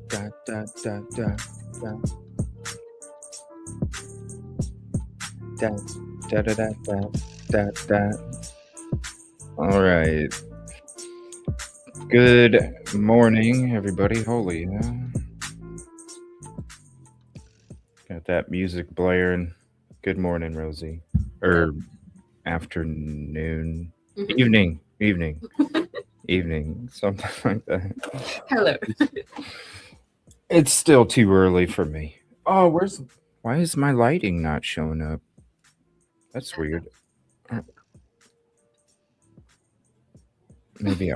Da, da, da, da, da, da, da, da, da, da, da, da. All right. Good morning, everybody. Holy, got that music blaring. Good morning, Rosie. Or afternoon, Mhm. evening, something like that. Hello. It's still too early for me. Oh, why is my lighting not showing up? That's weird. Uh, Maybe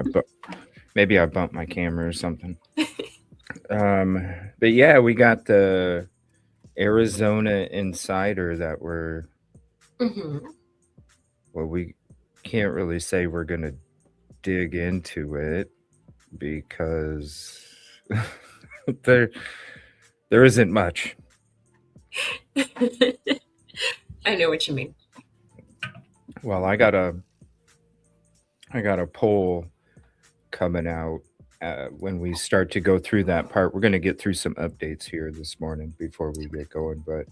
maybe I bumped my camera or something. Um, but yeah, we got the Arizona Insider that hmm we can't really say we're gonna dig into it because there there isn't much. I know what you mean. Well, I got a poll coming out when we start to go through that part. We're going to get through some updates here this morning before we get going, but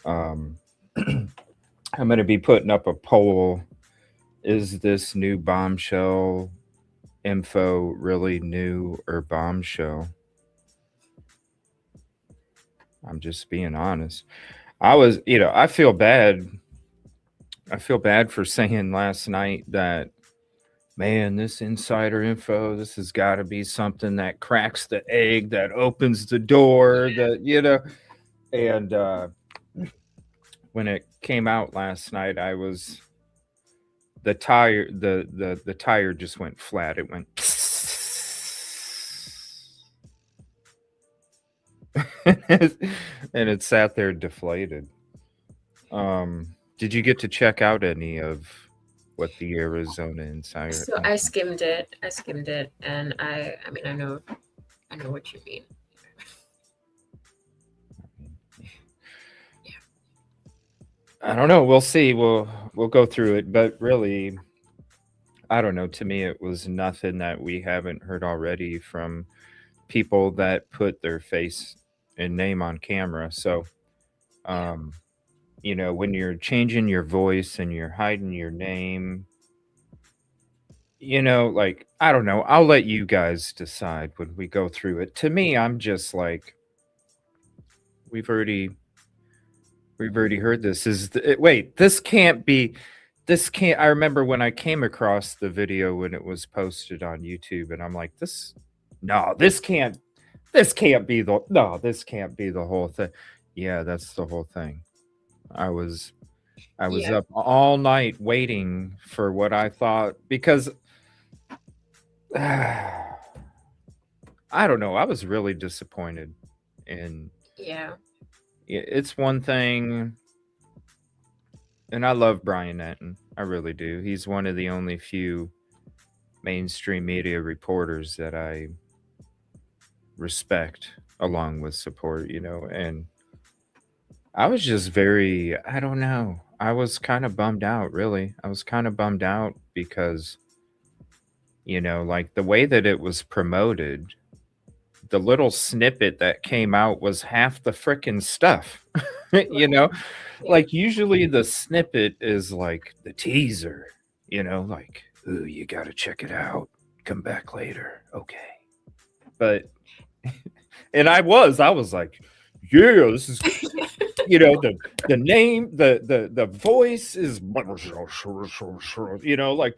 um, I'm going to be putting up a poll. Is this new bombshell info really new or bombshell? I'm just being honest. I feel bad. I feel bad for saying last night that, man, this insider info, this has got to be something that cracks the egg, that opens the door, and when it came out last night, the tire just went flat. It went and it sat there deflated. Did you get to check out any of what the Arizona Insider? So I skimmed it. And I mean, I know what you mean. I don't know. We'll see. We'll go through it, but really, I don't know. To me, it was nothing that we haven't heard already from people that put their face and name on camera. So, um, when you're changing your voice and you're hiding your name, like, I don't know. I'll let you guys decide when we go through it. To me, I'm just like, we've already we've already heard this. Wait, this can't be. This can't. I remember when I came across the video when it was posted on YouTube, and I'm like, no, this can't be the whole thing. Yeah, that's the whole thing. I was I was Yeah. up all night waiting for what I thought because I don't know. I was really disappointed, and Yeah. it's one thing. And I love B.Entin. I really do. He's one of the only few mainstream media reporters that I respect along with support, and I was just I don't know. I was kind of bummed out, really. I was kind of bummed out because, like the way that it was promoted, the little snippet that came out was half the frickin' stuff. you know, Yeah. like usually the snippet is like the teaser, like, ooh, you got to check it out. Come back later. Okay. But, and I was like, yeah, this is, the name, the voice is, like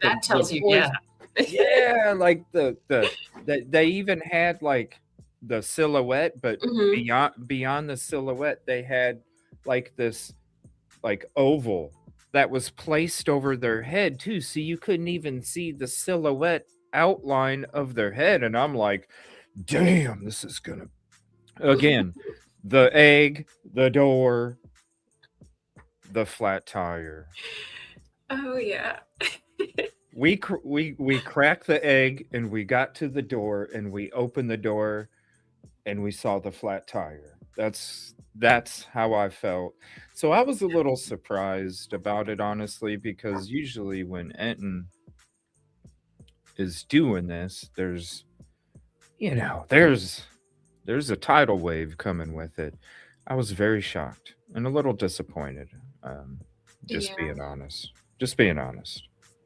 That the tells you, voice. yeah. Yeah, like they even had like the silhouette, but hmm beyond the silhouette, they had like this like oval that was placed over their head too, so you couldn't even see the silhouette outline of their head. And I'm like, damn, this is gonna again, the egg, the door, the flat tire. Oh yeah. We cracked the egg and we got to the door and we opened the door and we saw the flat tire. That's how I felt. So I was a little surprised about it, honestly, because usually when Enton is doing this, there's There's a tidal wave coming with it. I was very shocked and a little disappointed. Um, just Yeah. being honest. Just being honest.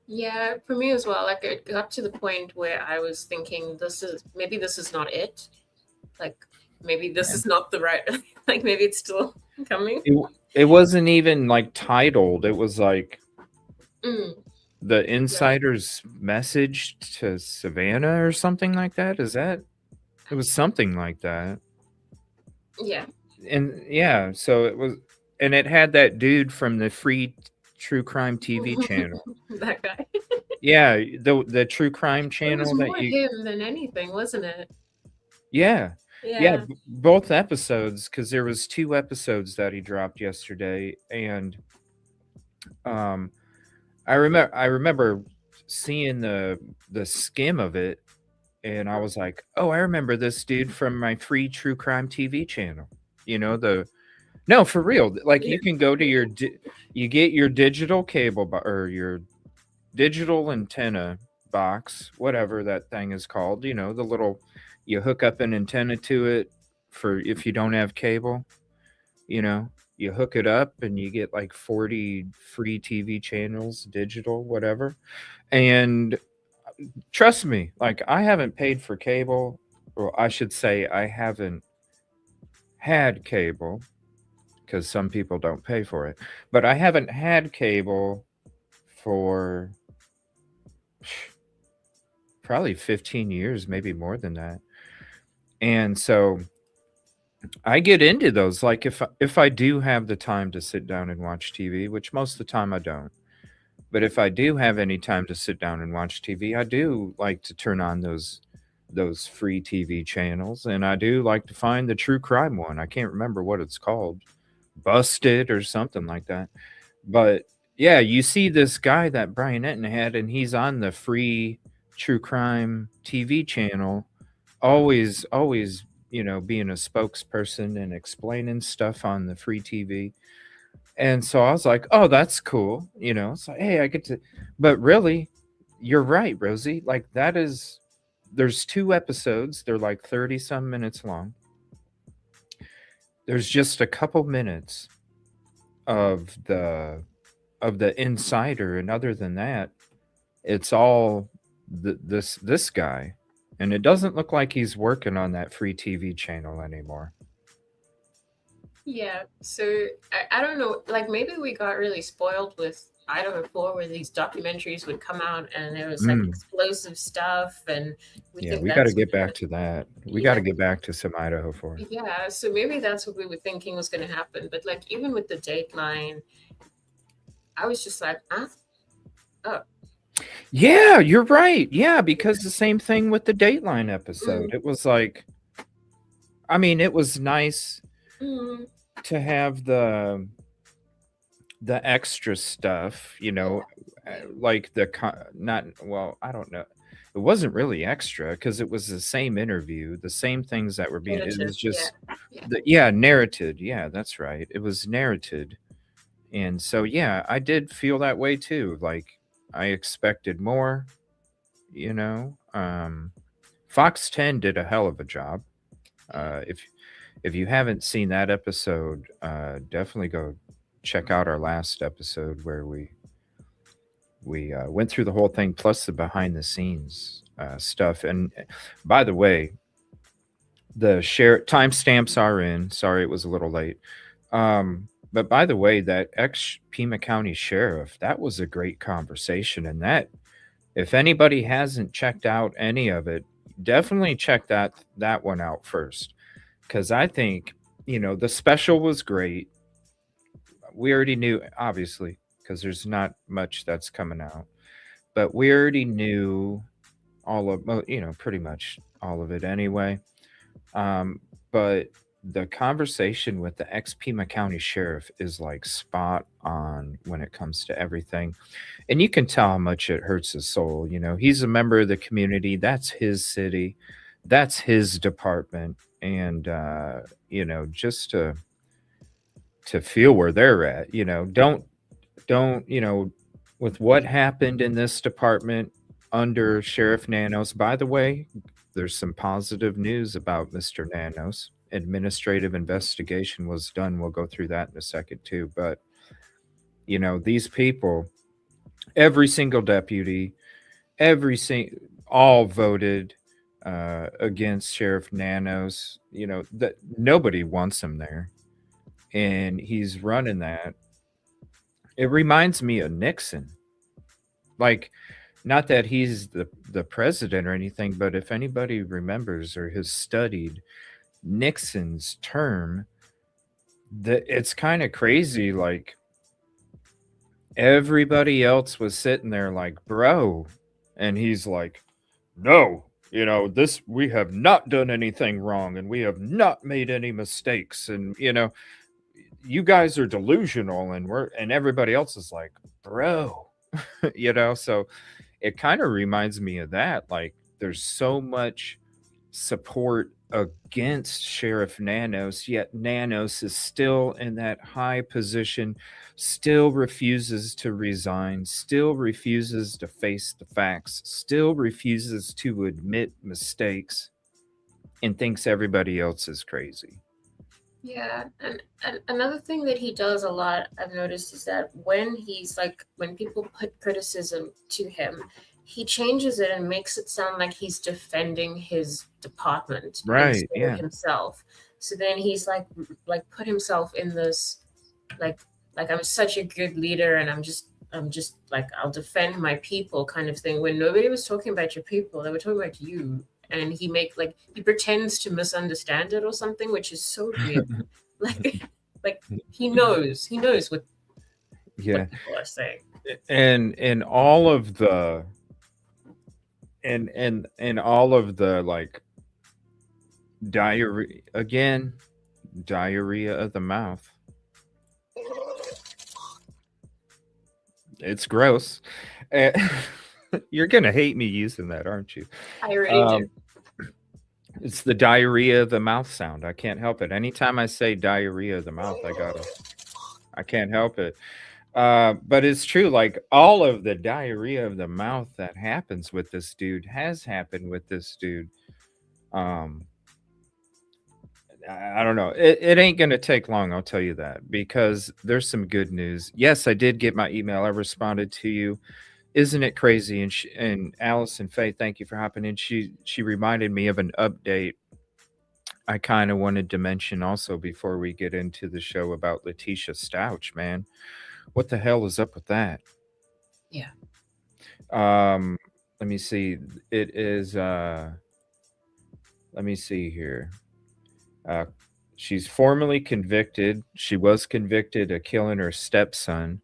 Yeah, for me as well. Like it got to the point where I was thinking this is not it. Like maybe this Yeah. is not the right like maybe it's still coming. It, it wasn't even like titled. It was like Mm, the yeah. insider's message to Savannah or something like that. Is that? It was something like that. Yeah. And yeah, so it was, and it had that dude from the free true crime TV channel. That guy. Yeah, the true crime It was channel that more you. him than anything, wasn't it? Yeah, yeah, Yeah. both episodes, because there was two episodes that he dropped yesterday, and um, I remember seeing the skim of it, and I was like, oh, I remember this dude from my free true crime TV channel. You know the No, for real. Like Yeah. you can go to you get your digital cable or your digital antenna box, whatever that thing is called. The little you hook up an antenna to it for if you don't have cable. You know, you hook it up and you get like 40 free TV channels, digital, whatever. And trust me, like I haven't paid for cable, or I should say, I haven't had cable because some people don't pay for it. But I haven't had cable for probably 15 years, maybe more than that. And so I get into those like if I do have the time to sit down and watch TV, which most of the time I don't. But if I do have any time to sit down and watch TV, I do like to turn on those free TV channels, and I do like to find the true crime one. I can't remember what it's called. Busted or something like that. But yeah, you see this guy that B.Entin had, and he's on the free true crime TV channel, always, being a spokesperson and explaining stuff on the free TV. And so I was like, oh, that's cool. It's like, hey, I get to, but really, you're right, Rosie. Like, there's two episodes, they're like 30 some minutes long. There's just a couple minutes of the insider, and other than that, it's all this guy, and it doesn't look like he's working on that free TV channel anymore. Yeah. So I don't know, like maybe we got really spoiled with I don't know before where these documentaries would come out and there was like Mm, explosive stuff and we yeah, think we got to that's get gonna back to that. We got yeah. to get back to some Idaho for it. Yeah, so maybe that's what we were thinking was gonna happen. But like even with the Dateline, I was just like, huh? Oh. Yeah, you're right. Yeah, because the same thing with the Dateline episode. Mm, It was like, I mean, it was nice mm, to have the extra stuff, yeah, like not, well, I don't know. It wasn't really extra because it was the same interview, the same things that were being, it narrative, was yeah, just yeah. yeah, narrated. Yeah, that's right. It was narrated. And so yeah, I did feel that way too. Like I expected more, you know. Fox 10 did a hell of a job. If you haven't seen that episode, definitely go check out our last episode where we went through the whole thing plus the behind the scenes stuff. And by the way, the share timestamps are in. Sorry, it was a little late. But by the way, that ex Pima County sheriff, that was a great conversation. And that, if anybody hasn't checked out any of it, definitely check that one out first, because I think the special was great. We already knew, obviously, because there's not much that's coming out, but we already knew pretty much all of it anyway. But the conversation with the ex Pima County sheriff is like spot on when it comes to everything. And you can tell how much it hurts his soul. He's a member of the community. That's his city. That's his department. And, just to feel where they're at, don't, with what happened in this department under Sheriff Nanos, by the way, there's some positive news about Mr. Nanos. Administrative investigation was done. We'll go through that in a second too. But these people, every single deputy, every single, all voted against Sheriff Nanos. That nobody wants him there, and he's running that. It reminds me of Nixon. Like, not that he's the president or anything, but if anybody remembers or has studied Nixon's term, that it's kind of crazy. Like, everybody else was sitting there like, bro, and he's like, no, this, we have not done anything wrong and we have not made any mistakes, and you guys are delusional, and everybody else is like, bro. So it kind of reminds me of that. Like, there's so much support against Sheriff Nanos, yet Nanos is still in that high position, still refuses to resign, still refuses to face the facts, still refuses to admit mistakes, and thinks everybody else is crazy. Yeah, and another thing that he does a lot, I've noticed, is that when when people put criticism to him, he changes it and makes it sound like he's defending his department Right, instead of yeah. himself. So then he's like put himself in this like I'm such a good leader and I'm just like, I'll defend my people kind of thing, when nobody was talking about your people, they were talking about you. And he pretends to misunderstand it or something, which is so weird. like he knows what Yeah. people are saying. And all of the and all of the, like, diarrhea of the mouth. It's gross. Eh, You're gonna hate me using that, aren't you? I already do. It's the diarrhea of the mouth sound. I can't help it. Anytime I say diarrhea of the mouth, I can't help it. But it's true. Like, all of the diarrhea of the mouth that happens with this dude has happened with this dude. Um, I don't know. It ain't gonna take long. I'll tell you that, because there's some good news. Yes, I did get my email. I responded to you. Isn't it crazy? And Allison Faye, thank you for hopping in. She reminded me of an update I kind of wanted to mention also before we get into the show about Letitia Stouch, man. What the hell is up with that? Yeah. Let me see. It is let me see here. Uh she's formally convicted. She was convicted of killing her stepson,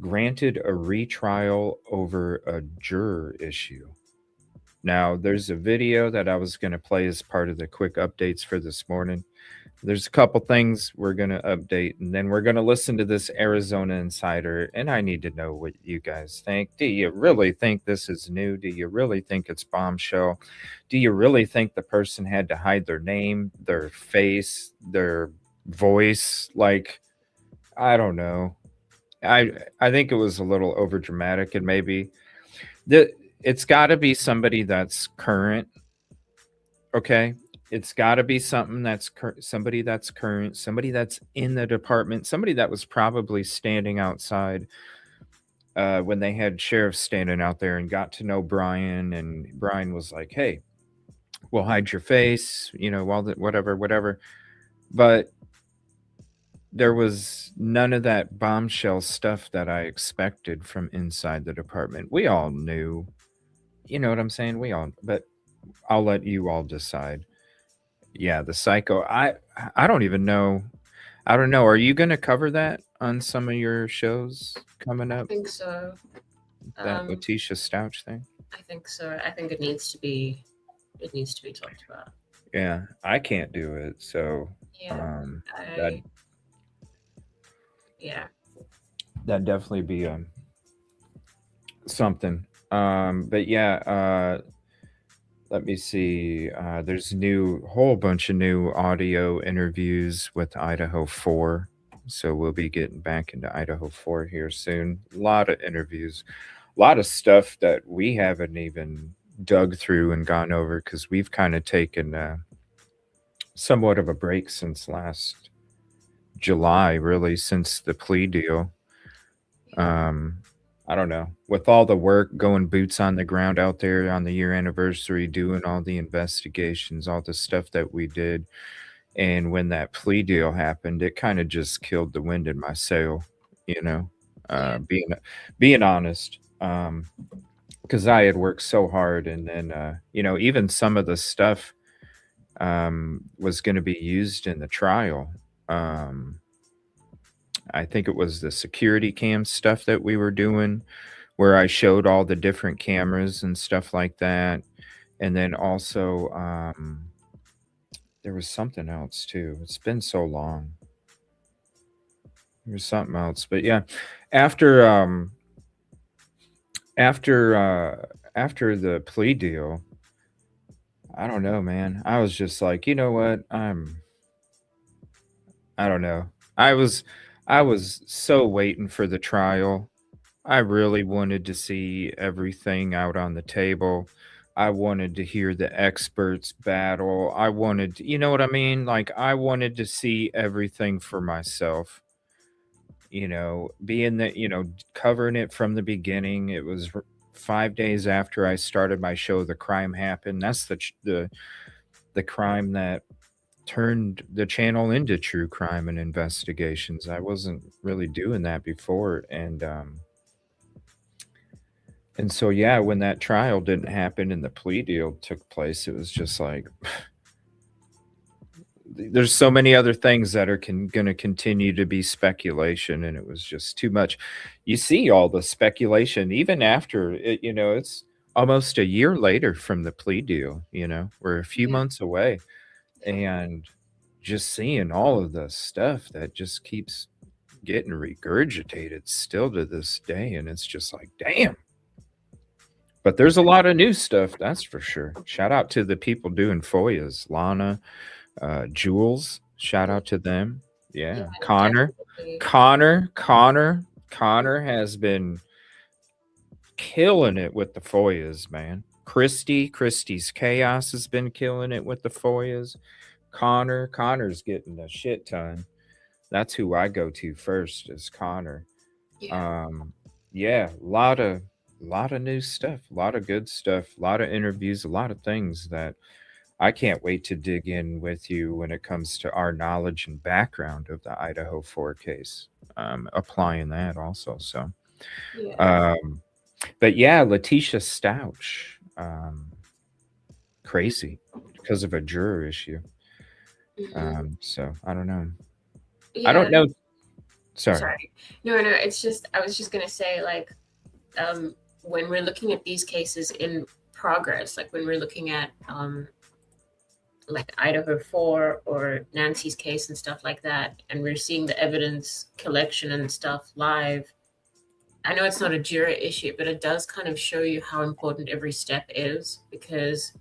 granted a retrial over a juror issue. Now, there's a video that I was going to play as part of the quick updates for this morning. There's a couple things we're going to update, and then we're going to listen to this Arizona Insider, and I need to know what you guys think. Do you really think this is new? Do you really think it's Bombshell? Do you really think the person had to hide their name, their face, their voice? Like, I don't know. I think it was a little over dramatic, and maybe it's got to be somebody that's current. Okay, it's got to be something that's somebody that's current, somebody that's in the department, somebody that was probably standing outside when they had sheriffs standing out there and got to know Brian, and Brian was like, "Hey, we'll hide your face, while whatever." But there was none of that Bombshell stuff that I expected from inside the department. We all knew, you know what I'm saying? But I'll let you all decide. Yeah, the psycho. I don't even know. I don't know. Are you going to cover that on some of your shows coming I up? think so. That Letitia Stouch thing? I think so. I think it needs to be talked about. Yeah, I can't do it. So Yeah. Yeah. That'd definitely be something. But yeah, let me see. There's whole bunch of new audio interviews with Idaho 4. So we'll be getting back into Idaho 4 here soon. A lot of interviews, a lot of stuff that we haven't even dug through and gone over, because we've kind of taken somewhat of a break since last July, really, since the plea deal. Um, I don't know. With all the work, going boots on the ground out there on the year anniversary, doing all the investigations, all the stuff that we did, and when that plea deal happened, it kind of just killed the wind in my sail, you know. Yeah. Being honest, because I had worked so hard, and then even some of the stuff was going to be used in the trial. Um, I think it was the security cam stuff that we were doing, where I showed all the different cameras and stuff like that. And then also, there was something else too. It's been so long. There was something else, but yeah, after after after the plea deal, I don't know, man. I was just like, you know what? I don't know. I was I was so waiting for the trial. I really wanted to see everything out on the table. I wanted to hear the experts battle. I wanted you know what I mean? Like, I wanted to see everything for myself, being that, covering it from the beginning. It was 5 days after I started my show, the crime happened. That's the crime that turned the channel into true crime and investigations. I wasn't really doing that before, and so, yeah, when that trial didn't happen and the plea deal took place, it was just like there's so many other things that are going to continue to be speculation, and it was just too much. You see all the speculation even after it, it's almost a year later from the plea deal. We're a few Yeah. months away, and just seeing all of the stuff that just keeps getting regurgitated still to this day, and it's just like, damn. But there's a lot of new stuff, that's for sure. Shout out to the people doing FOIAs, Lana, Jules. Shout Yeah. out to them. Yeah. Yeah, Connor, Definitely. Connor, Connor, Connor has been killing it with the FOIAs, man. Christie's Chaos has been killing it with the FOIAs. Connor's getting a shit ton. That's who I go to first is Connor. Yeah. Yeah, lot of new stuff, a lot of good stuff, a lot of interviews, a lot of things that I can't wait to dig in with you when it comes to our knowledge and background of the Idaho 4 case. Applying that also. So, Yeah. um, but yeah, Letitia Stouch, crazy because of a juror issue. Hmm. So I don't know. I Yeah. don't know. Sorry. Sorry. No, no. It's just I was just gonna say like, when we're looking at these cases in progress, like when we're looking at like Idaho 4 or Nancy's case and stuff like that, and we're seeing the evidence collection and stuff live. I know it's not a juror issue, but it does kind of show you how important every step is, because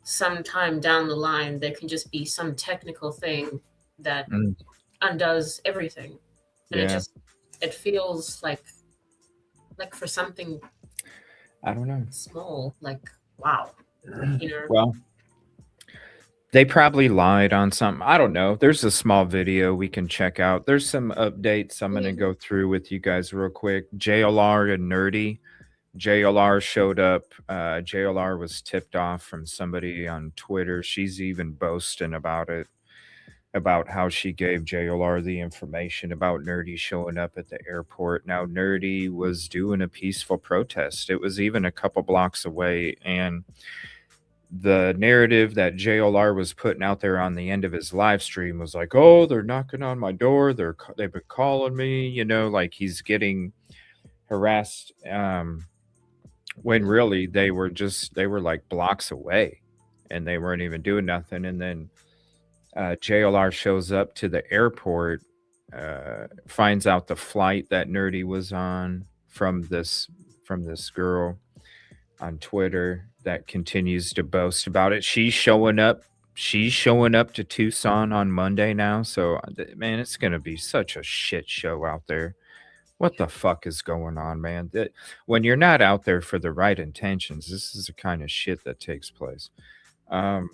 sometime down the line there can just be some technical thing that Mm, undoes everything, and yeah, it feels like for something I don't know. small, like wow, you know. Well, they probably lied on something. I don't know. There's a small video we can check out. There's some updates I'm going to Yeah. go through with you guys real quick. JLR and Nerdy. JLR showed up. JLR was tipped off from somebody on Twitter. She's even boasting about it, about how she gave JLR the information about Nerdy showing up at the airport. Now, Nerdy was doing a peaceful protest. It was even a couple blocks away, and the narrative that JLR was putting out there on the end of his live stream was like, "Oh, they're knocking on my door. They've been calling me, like he's getting harassed." When really they were like blocks away, and they weren't even doing nothing. And then JLR shows up to the airport, finds out the flight that Nerdy was on from this girl on Twitter that continues to boast about it. She's showing up to Tucson on Monday now. So man, it's gonna be such a shit show out there. What the fuck is going on, man? When you're not out there for the right intentions, this is the kind of shit that takes place. Um,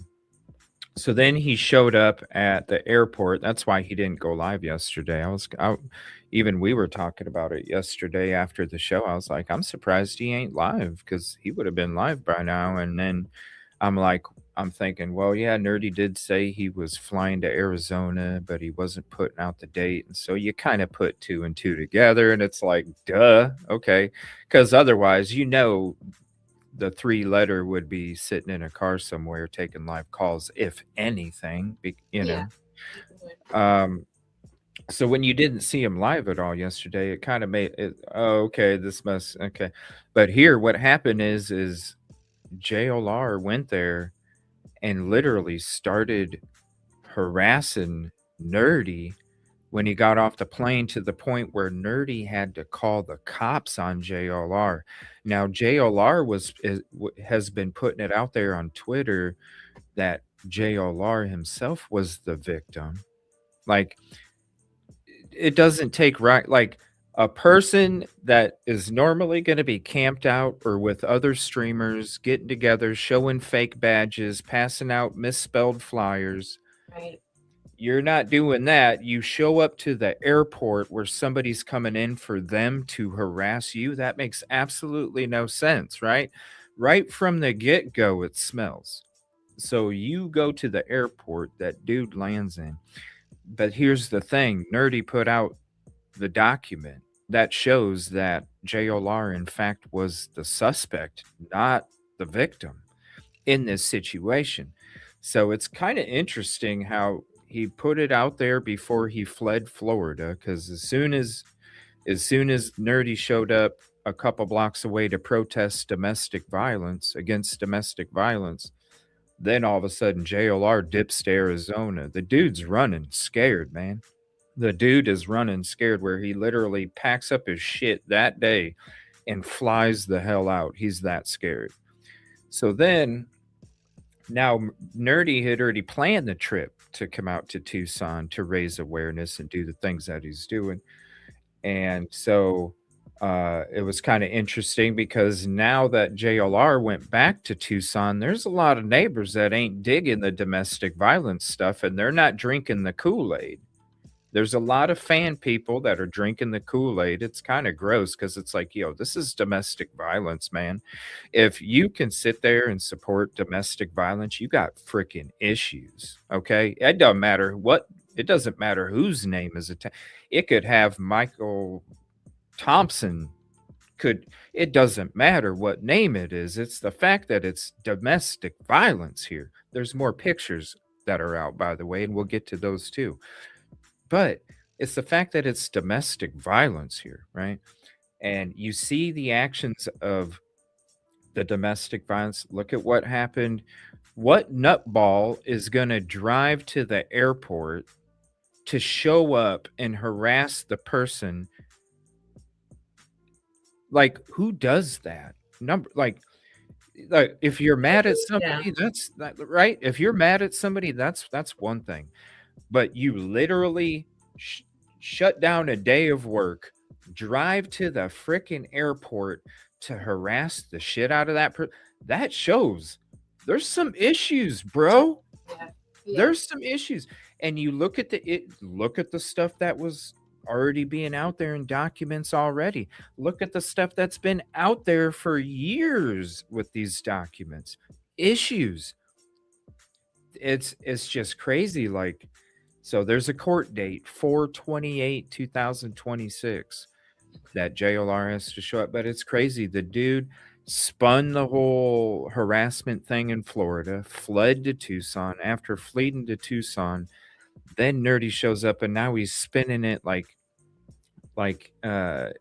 so then he showed up at the airport. That's why he didn't go live yesterday. I was out, even we were talking about it yesterday after the show. I was like, I'm surprised he ain't live because he would have been live by now. And then I'm like, I'm thinking, well, yeah, Nerdy did say he was flying to Arizona, but he wasn't putting out the date. And so you kind of put two and two together, and it's like, duh, okay. Because otherwise, the three letter would be sitting in a car somewhere taking live calls, if anything, Yeah. Um, so when you didn't see him live at all yesterday, it kind of made it, oh, okay, this must, okay. But here, what happened is JLR went there and literally started harassing Nerdy when he got off the plane, to the point where Nerdy had to call the cops on JLR. Now JLR has been putting it out there on Twitter that JLR himself was the victim. Like, it doesn't take right, like, a person that is normally going to be camped out or with other streamers getting together, showing fake badges, passing out misspelled flyers. Right. You're not doing that. You show up to the airport where somebody's coming in for them to harass you. That makes absolutely no sense, right? Right from the get-go, it smells. So you go to the airport that dude lands in. But here's the thing, Nerdy put out the document that shows that JLR, in fact, was the suspect, not the victim in this situation. So it's kind of interesting how he put it out there before he fled Florida, because as soon as Nerdy showed up a couple blocks away to protest against domestic violence, then all of a sudden JLR dips to Arizona. The dude's running scared, man. The dude is running scared, where he literally packs up his shit that day and flies the hell out. He's that scared. So then, now Nerdy had already planned the trip to come out to Tucson to raise awareness and do the things that he's doing. And so it was kind of interesting, because now that JLR went back to Tucson, there's a lot of neighbors that ain't digging the domestic violence stuff, and they're not drinking the Kool-Aid. There's a lot of fan people that are drinking the Kool-Aid. It's kind of gross, because it's like, yo, this is domestic violence, man. If you can sit there and support domestic violence, you got freaking issues, okay? It doesn't matter whose name is attached. It could have Michael Thompson. It doesn't matter what name it is. It's the fact that it's domestic violence here. There's more pictures that are out, by the way, and we'll get to those too. But it's the fact that it's domestic violence here, right? And you see the actions of the domestic violence. Look at what happened. What nutball is going to drive to the airport to show up and harass the person? Like, who does that? Like if you're mad at somebody, that's right. If you're mad at somebody, that's one thing. But you literally shut down a day of work, drive to the freaking airport to harass the shit out of that person. That shows there's some issues, bro. Yeah. There's some issues. And you look at the stuff that was already being out there in documents already. Look at the stuff that's been out there for years with these documents. Issues. It's just crazy. Like, so there's a court date, 4/28/2026, that JLR has to show up. But it's crazy. The dude spun the whole harassment thing in Florida, fled to Tucson. After fleeing to Tucson, then Nerdy shows up, and now he's spinning it like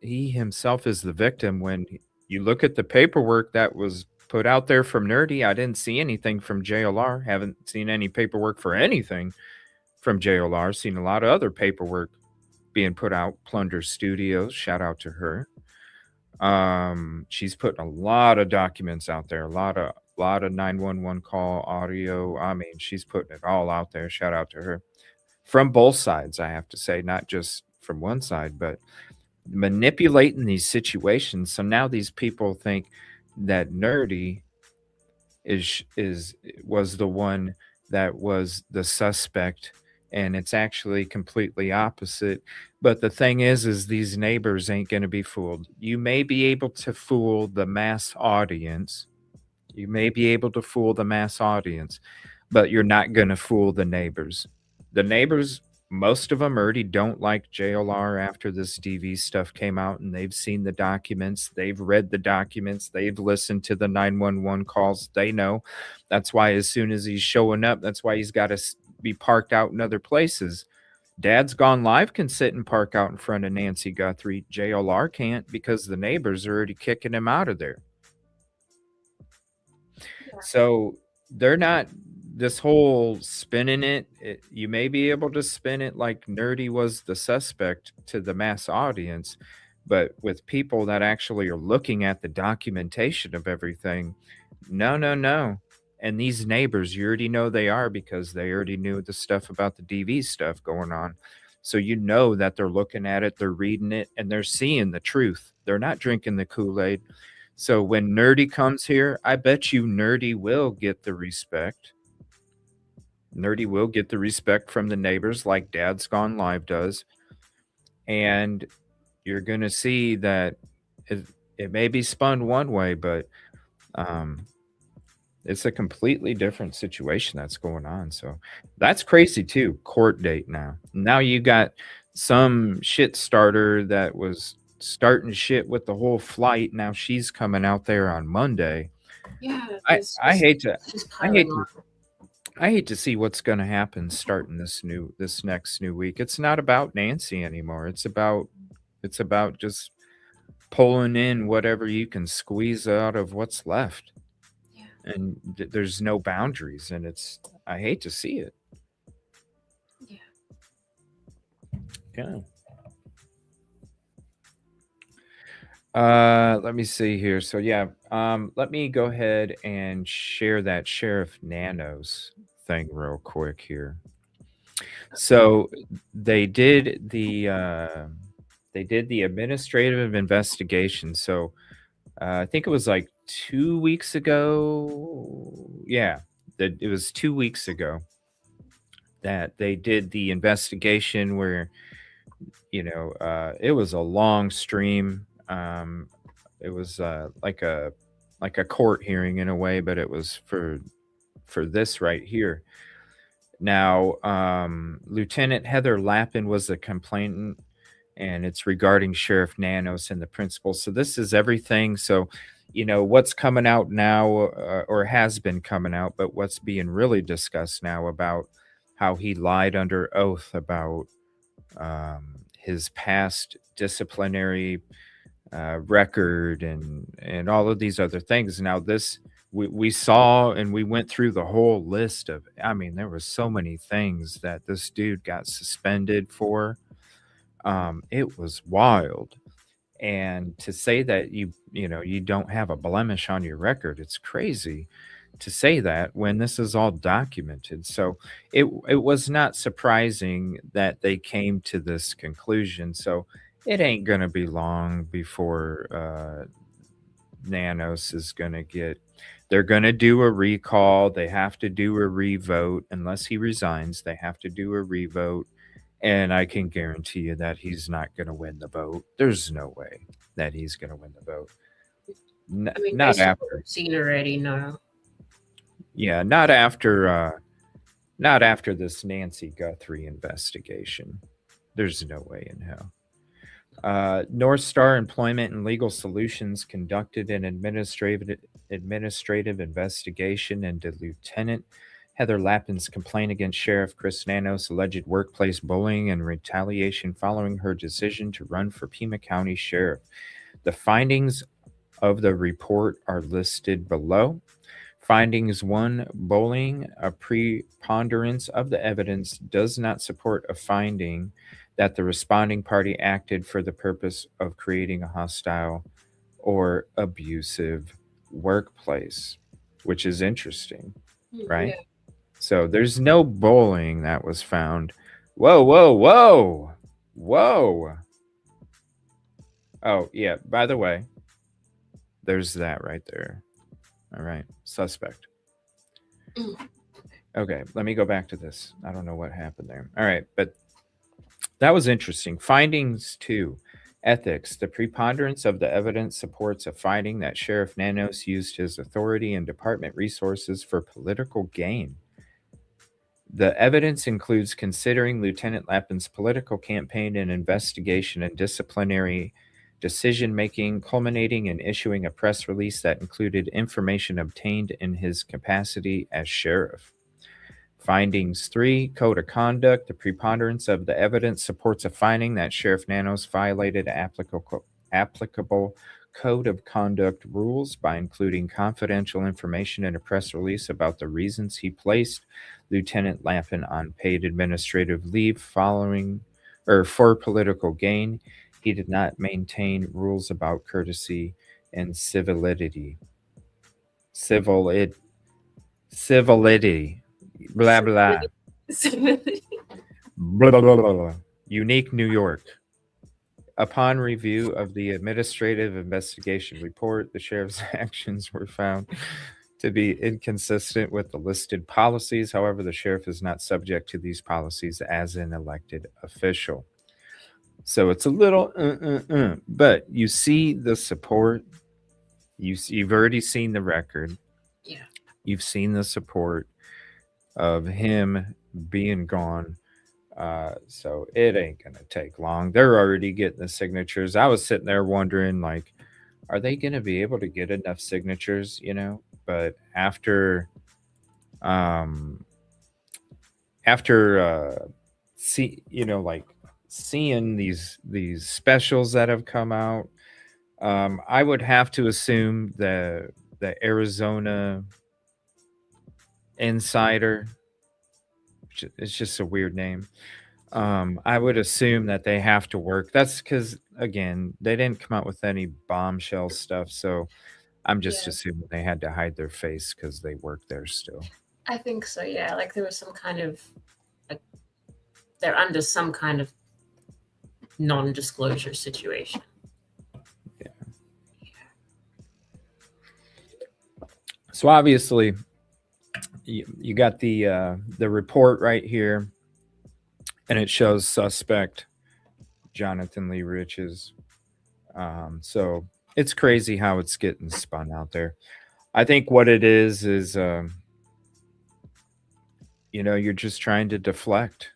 he himself is the victim. When you look at the paperwork that was put out there from Nerdy, I didn't see anything from JLR. Haven't seen any paperwork for anything from JLR. Seen a lot of other paperwork being put out. Plunder Studios, shout out to her. She's putting a lot of documents out there, a lot of 911 call audio. I mean, she's putting it all out there. Shout out to her. From both sides, I have to say, not just from one side. But manipulating these situations. So now these people think that Nerdy is was the one that was the suspect, and it's actually completely opposite. But the thing is these neighbors ain't going to be fooled. You may be able to fool the mass audience. You may be able to fool the mass audience, but you're not going to fool the neighbors. The neighbors, most of them already don't like JLR after this DV stuff came out, and they've seen the documents, they've read the documents, they've listened to the 911 calls. They know. That's why as soon as he's showing up, that's why he's got to be parked out in other places. Dad's Gone Live can sit and park out in front of Nancy Guthrie. JLR can't because the neighbors are already kicking him out of there. So they're not this whole spinning it. You may be able to spin it like Nerdy was the suspect to the mass audience, but with people that actually are looking at the documentation of everything, no. And these neighbors, you already know they are because they already knew the stuff about the DV stuff going on. So you know that they're looking at it, they're reading it, and they're seeing the truth. They're not drinking the Kool-Aid. So when Nerdy comes here, I bet you Nerdy will get the respect. Nerdy will get the respect from the neighbors like Dad's Gone Live does. And you're going to see that it may be spun one way, but it's a completely different situation that's going on. So that's crazy too. Court date now. Now you got some shit starter that was starting shit with the whole flight. Now she's coming out there on Monday. Yeah, I hate to see what's going to happen starting this next new week. It's not about Nancy anymore. It's about just pulling in whatever you can squeeze out of what's left. Yeah. And there's no boundaries, and I hate to see it. Yeah. Let me see here. So yeah, let me go ahead and share that Sheriff Nanos thing real quick here. So they did the administrative investigation. So I think it was like 2 weeks ago. Yeah, it was 2 weeks ago that they did the investigation where, it was a long stream. It was like a court hearing in a way, but it was for this right here. Now, Lieutenant Heather Lappin was the complainant, and it's regarding Sheriff Nanos and the principal. So this is everything. So, what's coming out now, or has been coming out, but what's being really discussed now about how he lied under oath about his past disciplinary record and all of these other things. Now this we saw, and we went through the whole list of, there was so many things that this dude got suspended for. It was wild. And to say that you don't have a blemish on your record, it's crazy to say that when this is all documented. So it was not surprising that they came to this conclusion. So it ain't going to be long before Nanos is going to get, they're going to do a recall. They have to do a revote. Unless he resigns, they have to do a revote. And I can guarantee you that he's not going to win the vote. There's no way that he's going to win the vote. Not after. Seen already, no. Yeah, not after this Nancy Guthrie investigation. There's no way in hell. North Star Employment and Legal Solutions conducted an administrative investigation into Lieutenant Heather Lappin's complaint against Sheriff Chris Nanos' alleged workplace bullying and retaliation following her decision to run for Pima County Sheriff. The findings of the report are listed below. Findings 1, bullying. A preponderance of the evidence does not support a finding that the responding party acted for the purpose of creating a hostile or abusive workplace, which is interesting, right? Yeah. So there's no bullying that was found. Whoa. Oh, yeah. By the way, there's that right there. All right. Suspect. Mm. Okay. Let me go back to this. I don't know what happened there. All right. But that was interesting. Findings two. Ethics. The preponderance of the evidence supports a finding that Sheriff Nanos used his authority and department resources for political gain. The evidence includes considering Lieutenant Lappin's political campaign and investigation and disciplinary decision making, culminating in issuing a press release that included information obtained in his capacity as sheriff. Findings three, code of conduct. The preponderance of the evidence supports a finding that Sheriff Nanos violated applicable code of conduct rules by including confidential information in a press release about the reasons he placed Lieutenant Lappin on paid administrative leave following or for political gain. He did not maintain rules about courtesy and civility. Civil civility. Blah blah. Blah, blah, blah, blah, blah. Unique New York. Upon review of the administrative investigation report, the sheriff's actions were found to be inconsistent with the listed policies. However, the sheriff is not subject to these policies as an elected official. So it's a little, but you see the support. You've already seen the record. Yeah. You've seen the support of him being gone. So it ain't gonna take long. They're already getting the signatures. I was sitting there wondering, like, are they gonna be able to get enough signatures? But um, after like seeing these specials that have come out, I would have to assume the Arizona Insider. It's just a weird name. I would assume that they have to work. That's because again, they didn't come out with any bombshell stuff, so I'm just Yeah. assuming they had to hide their face because they work there still. I think so. Yeah. Like there was some kind of like they're under some kind of non-disclosure situation. Yeah. So obviously, you got the report right here, and it shows suspect Jonathan Lee Riches. So it's crazy how it's getting spun out there. I think what it is you're just trying to deflect.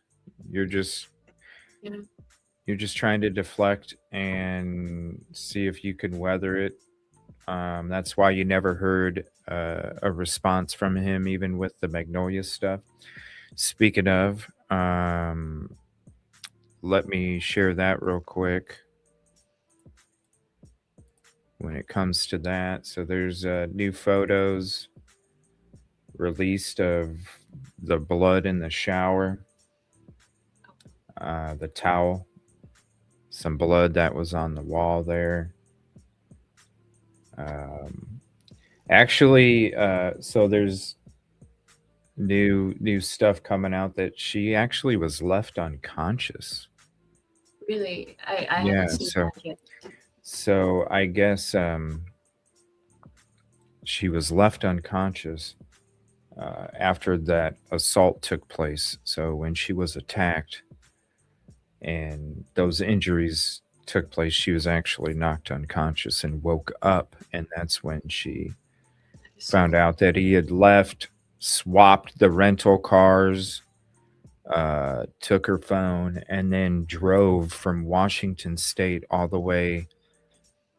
You're just Yeah. you're just trying to deflect and see if you can weather it. That's why you never heard a response from him, even with the Magnolia stuff. Speaking of, let me share that real quick. When it comes to that, so there's new photos released of the blood in the shower, the towel, some blood that was on the wall there. Actually, so there's new stuff coming out that she actually was left unconscious. Really, I Yeah, haven't seen so that yet. so I guess she was left unconscious after that assault took place. So when she was attacked and those injuries took place, she was actually knocked unconscious and woke up, and that's when she found out that he had left, swapped the rental cars, took her phone, and then drove from Washington State all the way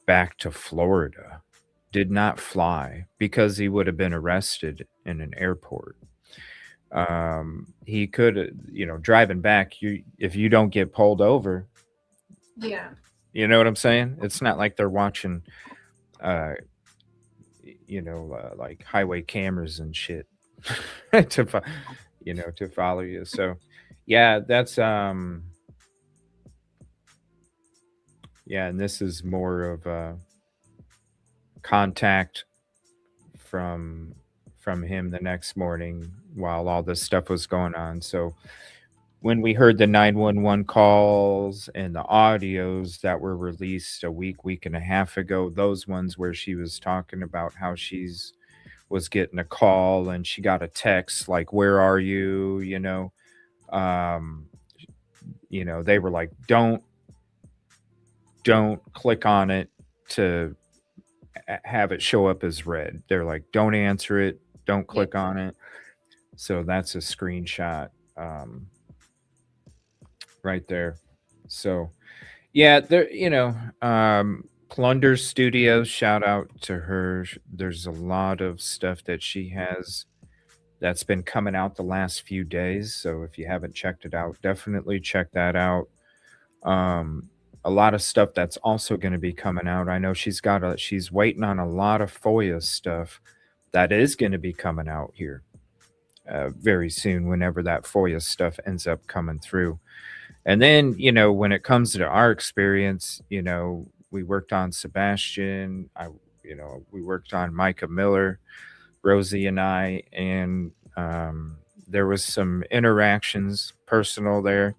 back to Florida. Did not fly because he would have been arrested in an airport. He could, driving back, if you don't get pulled over, Yeah. you know what I'm saying? It's not like they're watching, like highway cameras and shit to follow you. So, yeah, that's yeah, and this is more of a contact from him the next morning while all this stuff was going on. So when we heard the 911 calls and the audios that were released a week and a half ago, those ones where she was talking about how she's was getting a call and she got a text like, "Where are you?" Um, they were like, don't click on it to have it show up as red. They're like, don't answer it, don't Yeah. click on it. So that's a screenshot right there. So yeah, Plunder Studios, shout out to her. There's a lot of stuff that she has that's been coming out the last few days. So if you haven't checked it out, definitely check that out. Um, a lot of stuff that's also going to be coming out. I know she's waiting on a lot of FOIA stuff that is going to be coming out here very soon, whenever that FOIA stuff ends up coming through. And then, when it comes to our experience, we worked on Sebastian. We worked on Micah Miller, Rosee and I, and there was some interactions, personal there.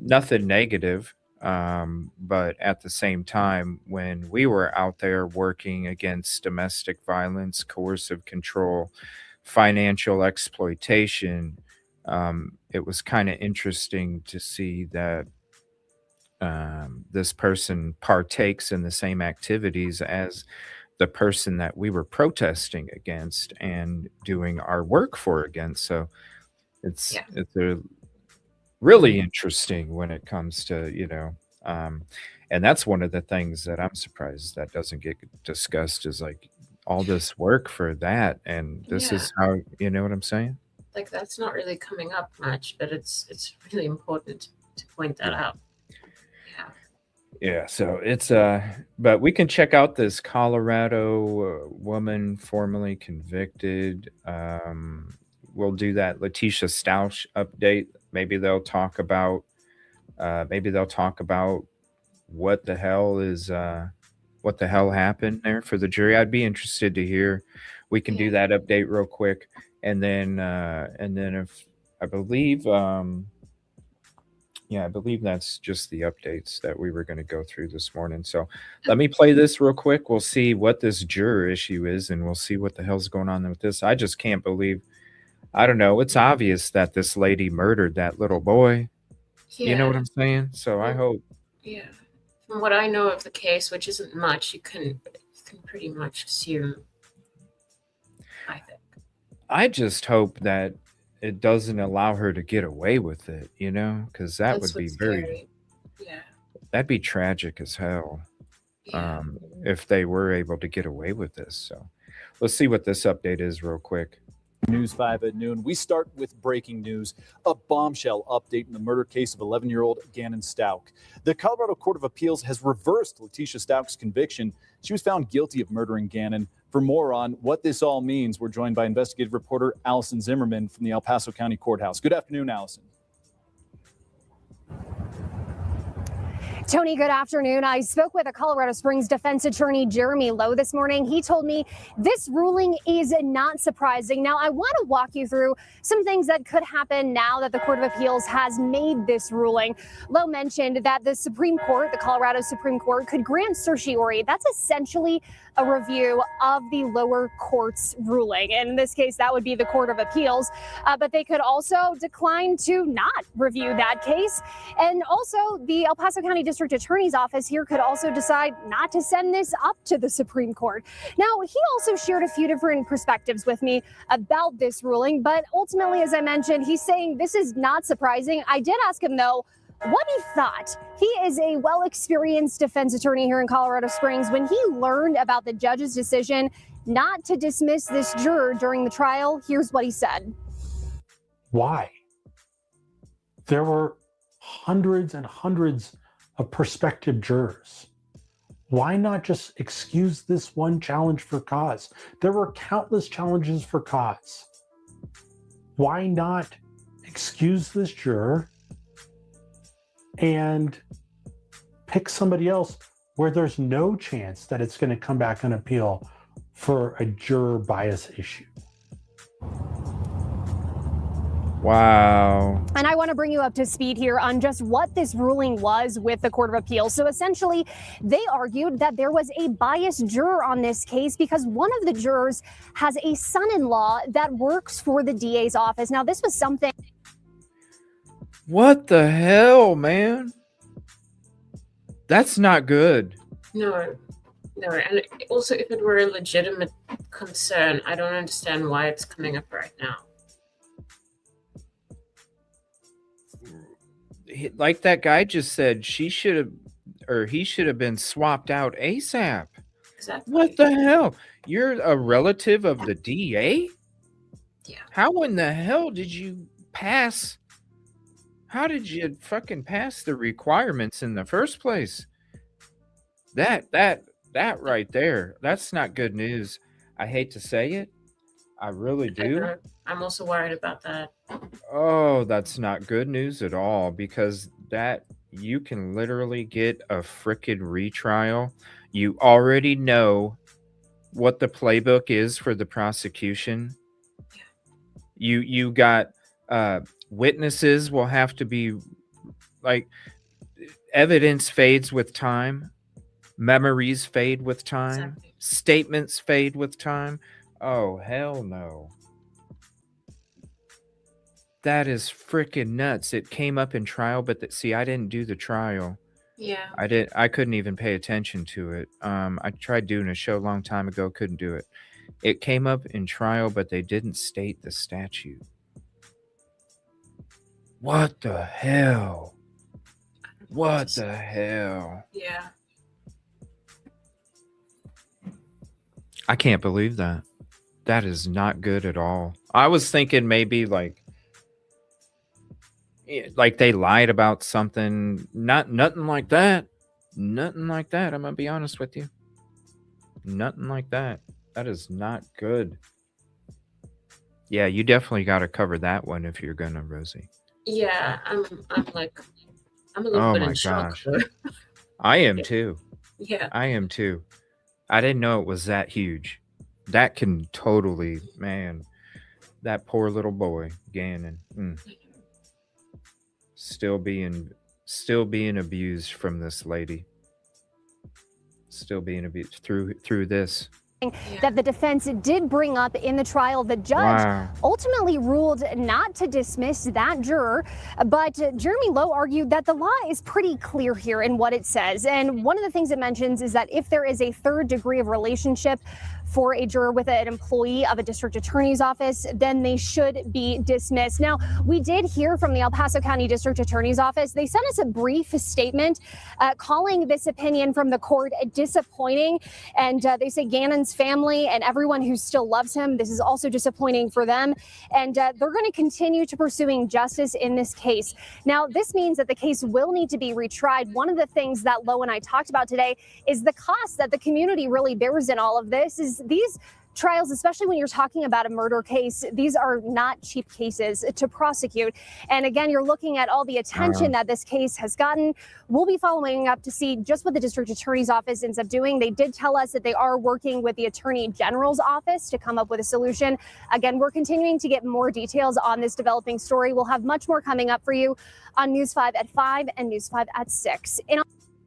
Nothing negative, but at the same time, when we were out there working against domestic violence, coercive control, financial exploitation, it was kind of interesting to see that this person partakes in the same activities as the person that we were protesting against and doing our work for against. So it's Yeah. it's a really interesting when it comes to um, and that's one of the things that I'm surprised that doesn't get discussed, is like all this work for that, and this Yeah. is how, you know what I'm saying. Like that's not really coming up much, but it's really important to point that out. Yeah, so it's but we can check out this Colorado woman formerly convicted. We'll do that Letitia Stausch update. Maybe they'll talk about what the hell is what the hell happened there for the jury. I'd be interested to hear. We can do that update real quick, and then if I believe yeah, I believe that's just the updates that we were going to go through this morning. So let me play this real quick. We'll see what this juror issue is, and we'll see what the hell's going on with this. I just can't believe. I don't know. It's obvious that this lady murdered that little boy. You know what I'm saying? So I hope. Yeah. From what I know of the case, which isn't much, you can pretty much assume, I think. I just hope that it doesn't allow her to get away with it, because that would be very, that'd be tragic as hell. If they were able to get away with this. So let's see what this update is real quick. News 5 at noon. We start with breaking news, a bombshell update in the murder case of 11-year-old Gannon Stauch. The Colorado Court of Appeals has reversed Letitia Stauch's conviction. She was found guilty of murdering Gannon. For more on what this all means, we're joined by investigative reporter Allison Zimmerman from the El Paso County Courthouse. Good afternoon, Allison. Tony, good afternoon. I spoke with a Colorado Springs defense attorney, Jeremy Lowe, this morning. He told me this ruling is not surprising. Now, I want to walk you through some things that could happen now that the Court of Appeals has made this ruling. Lowe mentioned that the Supreme Court, the Colorado Supreme Court, could grant certiorari. That's essentially a review of the lower court's ruling. In this case, that would be the Court of Appeals, but they could also decline to not review that case. And also, the El Paso County District Attorney's Office here could also decide not to send this up to the Supreme Court. Now, he also shared a few different perspectives with me about this ruling, but ultimately, as I mentioned, he's saying this is not surprising. I did ask him, though, what he thought. He is a well-experienced defense attorney here in Colorado Springs. When he learned about the judge's decision not to dismiss this juror during the trial, here's what he said. Why? There were hundreds and hundreds of prospective jurors. Why not just excuse this one challenge for cause? There were countless challenges for cause. Why not excuse this juror and pick somebody else where there's no chance that it's going to come back on appeal for a juror bias issue? Wow. And I want to bring you up to speed here on just what this ruling was with the Court of Appeals. So essentially, they argued that there was a biased juror on this case because one of the jurors has a son-in-law that works for the DA's office. Now, this was something. What the hell, man? That's not good. No. And also, if it were a legitimate concern, I don't understand why it's coming up right now. Like that guy just said, he should have been swapped out ASAP. Exactly. What the hell? You're a relative of the DA? Yeah. How in the hell did you pass? How did you fucking pass the requirements in the first place? That right there, that's not good news. I hate to say it. I really do. I'm also worried about that. Oh, that's not good news at all, because that you can literally get a frickin' retrial. You already know what the playbook is for the prosecution. You got witnesses will have to be, like, evidence fades with time, memories fade with time, Exactly. statements fade with time. Oh, hell no. That is freaking nuts. It came up in trial, but see, I didn't do the trial. Yeah. I couldn't even pay attention to it. I tried doing a show a long time ago, couldn't do it. It came up in trial, but they didn't state the statute. What the hell? What the hell? Yeah. I can't believe that. That is not good at all. I was thinking maybe like they lied about something. Nothing like that. Nothing like that. I'm gonna be honest with you. Nothing like that. That is not good. Yeah, you definitely got to cover that one if you're gonna, Rosee. Yeah, I'm a little Oh bit my in shock. gosh. I am too. Yeah. I am too. I didn't know it was that huge. That can totally, man. That poor little boy, Gannon. Still being abused from this lady. Still being abused through this. That the defense did bring up in the trial. The judge ultimately ruled not to dismiss that juror, but Jeremy Lowe argued that the law is pretty clear here in what it says. And one of the things it mentions is that if there is a third degree of relationship for a juror with an employee of a district attorney's office, then they should be dismissed. Now, we did hear from the El Paso County District Attorney's Office. They sent us a brief statement calling this opinion from the court disappointing. And they say Gannon's family and everyone who still loves him, this is also disappointing for them. And they're going to continue to pursuing justice in this case. Now, this means that the case will need to be retried. One of the things that Lowe and I talked about today is the cost that the community really bears in all of this. Is these trials, especially when you're talking about a murder case, these are not cheap cases to prosecute. And again, you're looking at all the attention that this case has gotten. We'll be following up to see just what the district attorney's office ends up doing. They did tell us that they are working with the attorney general's office to come up with a solution. Again, we're continuing to get more details on this developing story. We'll have much more coming up for you on News 5 at 5 and News 5 at 6.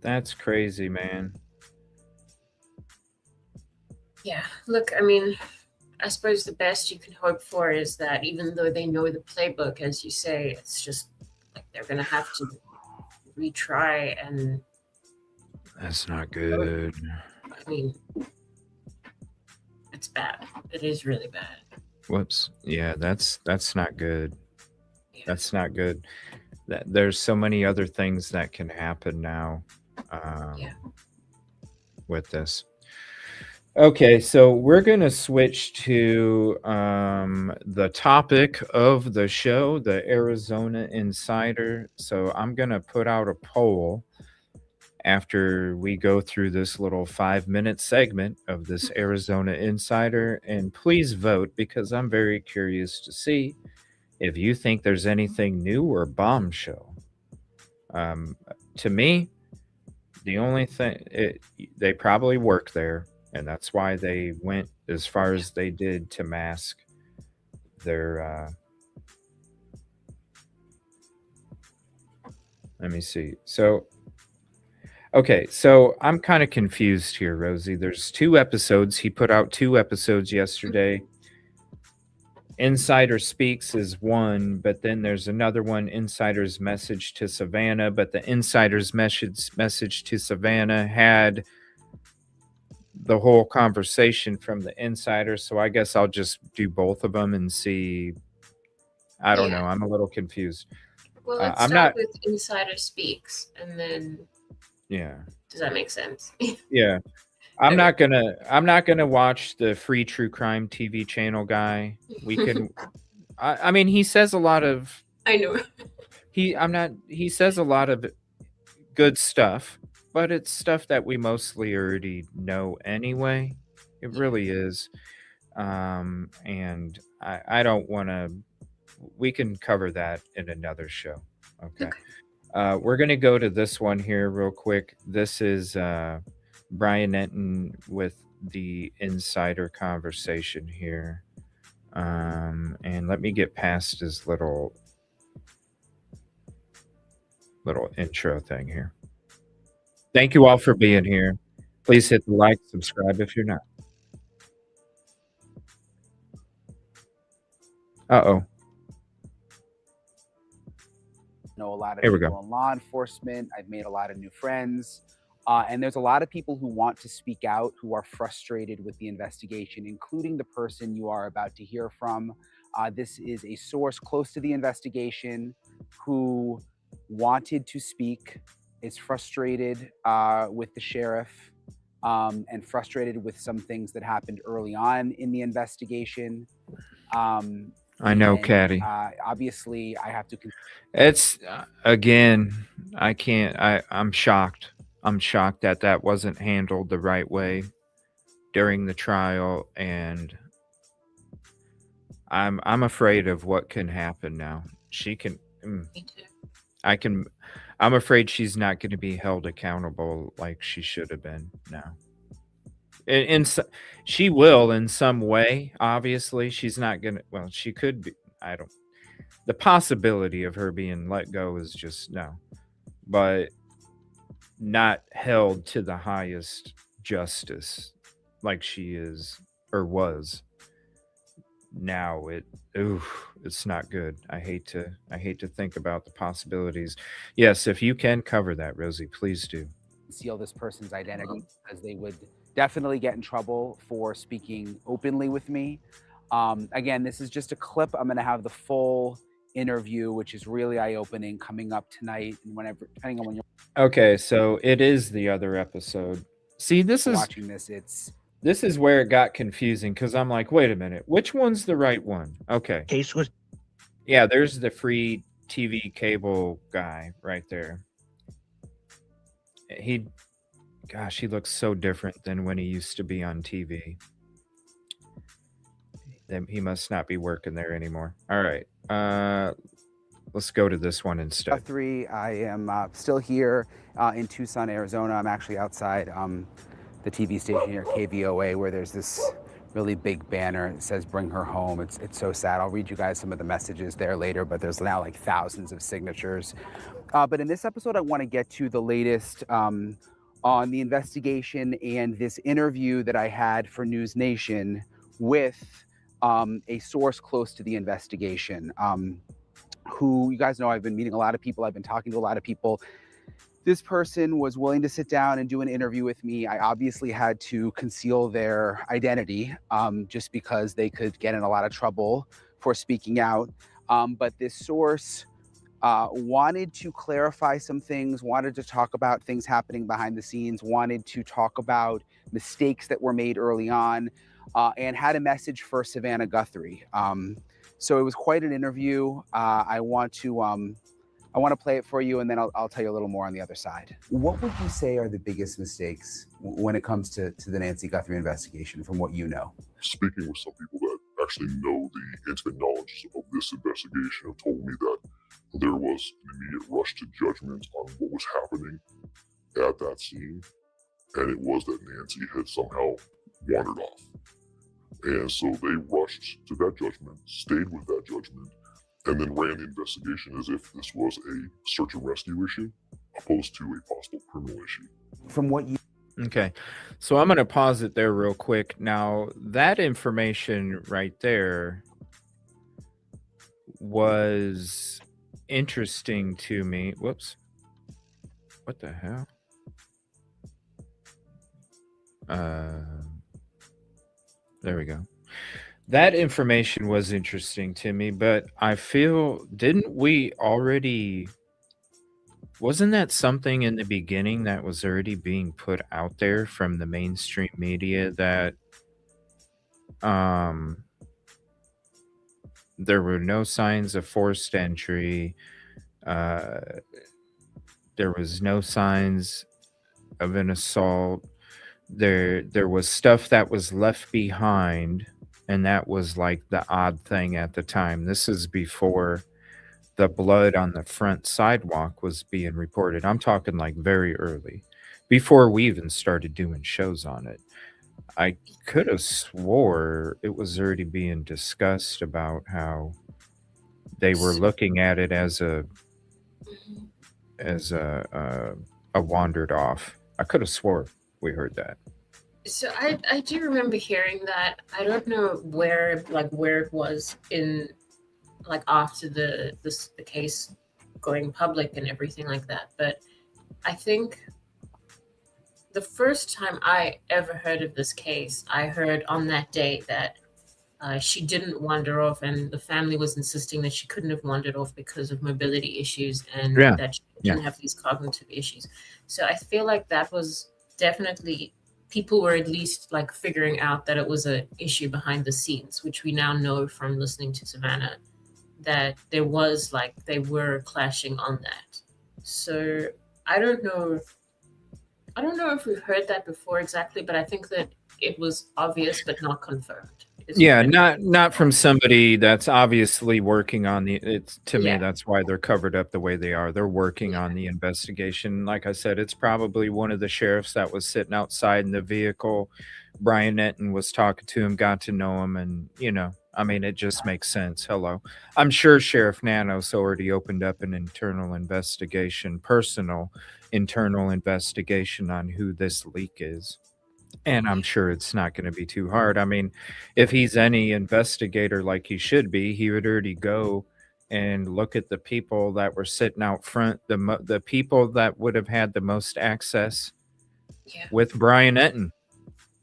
That's crazy, man. Yeah, look, I mean, I suppose the best you can hope for is that even though they know the playbook, as you say, it's just like they're going to have to retry. And that's not good. I mean, it's bad. It is really bad. Whoops. Yeah, that's not good. Yeah. That's not good. There's so many other things that can happen now with this. Okay, so we're going to switch to the topic of the show, the Arizona Insider. So I'm going to put out a poll after we go through this little 5-minute segment of this Arizona Insider. And please vote, because I'm very curious to see if you think there's anything new or bombshell. To me, the only thing, they probably work there. And that's why they went as far as they did to mask their Let me see. So, okay, so I'm kind of confused here, Rosie. There's 2 episodes. He put out 2 episodes yesterday. Insider Speaks is one, but then there's another one, Insider's Message to Savannah. But the Insider's message to Savannah had the whole conversation from the Insider. So I guess I'll just do both of them and see. I don't know. I'm a little confused. Well, let's I'm start not. with Insider Speaks, and then Yeah. does that make sense? Yeah. I'm not gonna watch the free true crime TV channel guy. We can. I mean, he says a lot of. I know. He says a lot of good stuff, but it's stuff that we mostly already know anyway. It really is. And I don't want to. We can cover that in another show. Okay. We're gonna go to this one here real quick. This is B.Entin with the Insider conversation here. And let me get past his little intro thing here. Thank you all for being here. Please hit the like, subscribe if you're not. Uh-oh. Know a lot of Here we people go. in law enforcement. I've made a lot of new friends. And there's a lot of people who want to speak out, who are frustrated with the investigation, including the person you are about to hear from. This is a source close to the investigation who wanted to speak, is frustrated with the sheriff, and frustrated with some things that happened early on in the investigation. I know, Caddy. Obviously, I have to. It's again, I can't. I'm shocked. I'm shocked that that wasn't handled the right way during the trial, and I'm afraid of what can happen now. She can. Me too. I'm afraid she's not going to be held accountable like she should have been now. She will in some way. Obviously, she's not going to. Well, she could be. I don't. The possibility of her being let go is just no. But not held to the highest justice like she is or was. Now it's not good. I hate to think about the possibilities. Yes, if you can cover that, Rosie, please do. Conceal this person's identity because they would definitely get in trouble for speaking openly with me. Again, this is just a clip. I'm going to have the full interview, which is really eye-opening, coming up tonight and whenever, depending on when you're Okay, so it is the other episode. See, this is watching this. this is where it got confusing because I'm like, wait a minute, which one's the right one? Okay. Case was Yeah, there's the free TV cable guy right there. He looks so different than when he used to be on TV. Then he must not be working there anymore. All right. Let's go to this one instead. Guthrie, I am still here in Tucson, Arizona. I'm actually outside the TV station here, KVOA, where there's this really big banner that says "Bring her home." It's so sad. I'll read you guys some of the messages there later, but there's now like thousands of signatures. But in this episode, I want to get to the latest on the investigation and this interview that I had for News Nation with a source close to the investigation. Who, you guys know, I've been meeting a lot of people. I've been talking to a lot of people. This person was willing to sit down and do an interview with me. I obviously had to conceal their identity just because they could get in a lot of trouble for speaking out. But this source wanted to clarify some things, wanted to talk about things happening behind the scenes, wanted to talk about mistakes that were made early on, and had a message for Savannah Guthrie. So it was quite an interview. I want to play it for you, and then I'll tell you a little more on the other side. What would you say are the biggest mistakes when it comes to the Nancy Guthrie investigation, from what you know? Speaking with some people that actually know the intimate knowledge of this investigation have told me that there was an immediate rush to judgment on what was happening at that scene, and it was that Nancy had somehow wandered off. And so they rushed to that judgment, stayed with that judgment, and then ran the investigation as if this was a search and rescue issue opposed to a possible criminal issue. From what you Okay. So I'm going to pause it there real quick. Now, that information right there was interesting to me. Whoops. What the hell? There we go. That information was interesting to me, but I feel, didn't we already, wasn't that something in the beginning that was already being put out there from the mainstream media that there were no signs of forced entry, there was no signs of an assault, there was stuff that was left behind, and that was like the odd thing at the time. This is before the blood on the front sidewalk was being reported. I'm talking like very early, before we even started doing shows on it. I could have swore it was already being discussed about how they were looking at it as a wandered off. I could have swore we heard that. So I do remember hearing that. I don't know where it was in, like, after the case going public and everything like that. But I think the first time I ever heard of this case, I heard on that day that she didn't wander off, and the family was insisting that she couldn't have wandered off because of mobility issues and Yeah. that she didn't have these cognitive issues. So I feel like that was definitely, people were at least like figuring out that it was an issue behind the scenes, which we now know from listening to Savannah, that there was, like, they were clashing on that. So I don't know if we've heard that before exactly, but I think that it was obvious but not confirmed. Yeah, not from somebody that's obviously working on the, it's, to me, that's why they're covered up the way they are. They're working on the investigation. Like I said, it's probably one of the sheriffs that was sitting outside in the vehicle. B.Entin was talking to him, got to know him, and, you know, I mean, it just makes sense. Hello. I'm sure Sheriff Nanos already opened up an internal investigation, personal internal investigation on who this leak is. And I'm sure it's not going to be too hard. I mean, if he's any investigator like he should be, he would already go and look at the people that were sitting out front, the people that would have had the most access with B.Entin.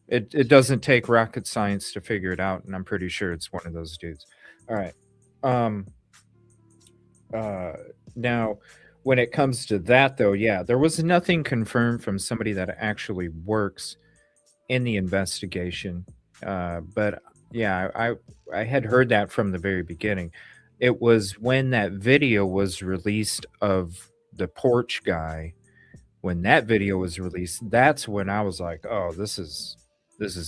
It doesn't take rocket science to figure it out, and I'm pretty sure it's one of those dudes. All right. Now, when it comes to that, though, yeah, there was nothing confirmed from somebody that actually works in the investigation. But yeah, I had heard that from the very beginning. It was when that video was released of the porch guy. When that video was released, that's when I was like, oh, this is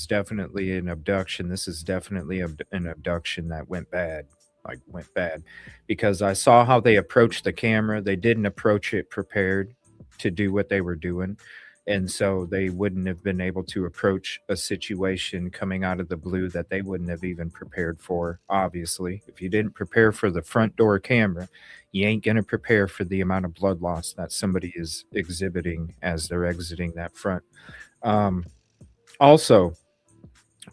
definitely an abduction. This is definitely an abduction that went bad. Like, went bad. Because I saw how they approached the camera. They didn't approach it prepared to do what they were doing. And so they wouldn't have been able to approach a situation coming out of the blue that they wouldn't have even prepared for, obviously. If you didn't prepare for the front door camera, you ain't going to prepare for the amount of blood loss that somebody is exhibiting as they're exiting that front. Also,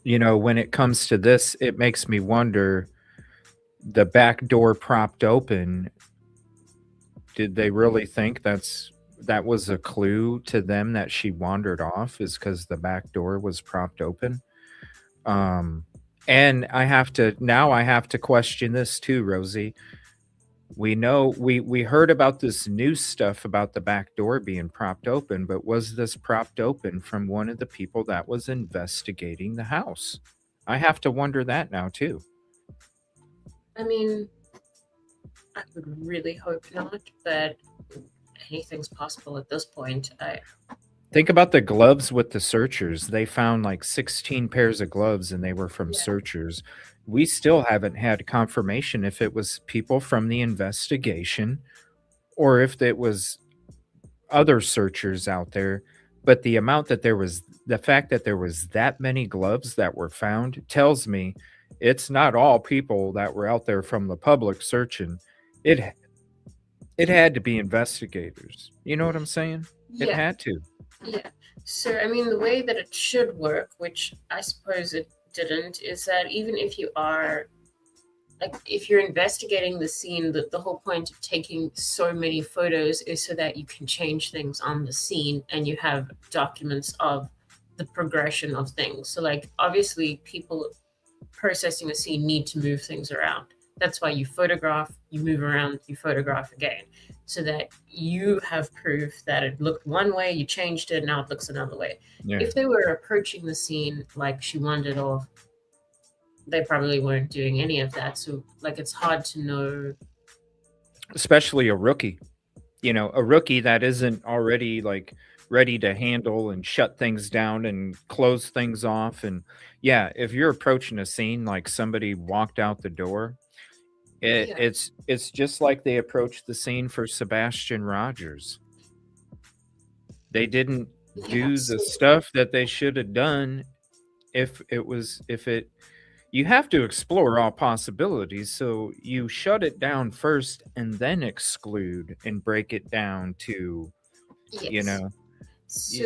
you know, when it comes to this, it makes me wonder, the back door propped open, did they really think that was a clue to them that she wandered off, is because the back door was propped open? And I have to question this too, Rosee. We know we heard about this new stuff about the back door being propped open, but was this propped open from one of the people that was investigating the house? I have to wonder that now too. I mean, I would really hope not, but anything's possible at this point. Think about the gloves with the searchers. They found like 16 pairs of gloves, and they were from searchers. We still haven't had confirmation if it was people from the investigation or if it was other searchers out there. But the fact that there was that many gloves that were found tells me it's not all people that were out there from the public searching. It it had to be investigators. You know what I'm saying? It Yeah. had to. Yeah. So, I mean, the way that it should work, which I suppose it didn't, is that even if you are, like, if you're investigating the scene, the whole point of taking so many photos is so that you can change things on the scene and you have documents of the progression of things. So, like, obviously, people processing a scene need to move things around. That's why you photograph, you move around, you photograph again, so that you have proof that it looked one way, you changed it, now it looks another way. Yeah. If they were approaching the scene like she wandered off, they probably weren't doing any of that. So, like, it's hard to know. Especially a rookie. You know, a rookie that isn't already like ready to handle and shut things down and close things off. And yeah, if you're approaching a scene like somebody walked out the door, Yeah. it's just like they approached the scene for Sebastian Rogers. They didn't do the so- stuff that they should have done. If it you have to explore all possibilities, so you shut it down first and then exclude and break it down to, you Yes. know, So,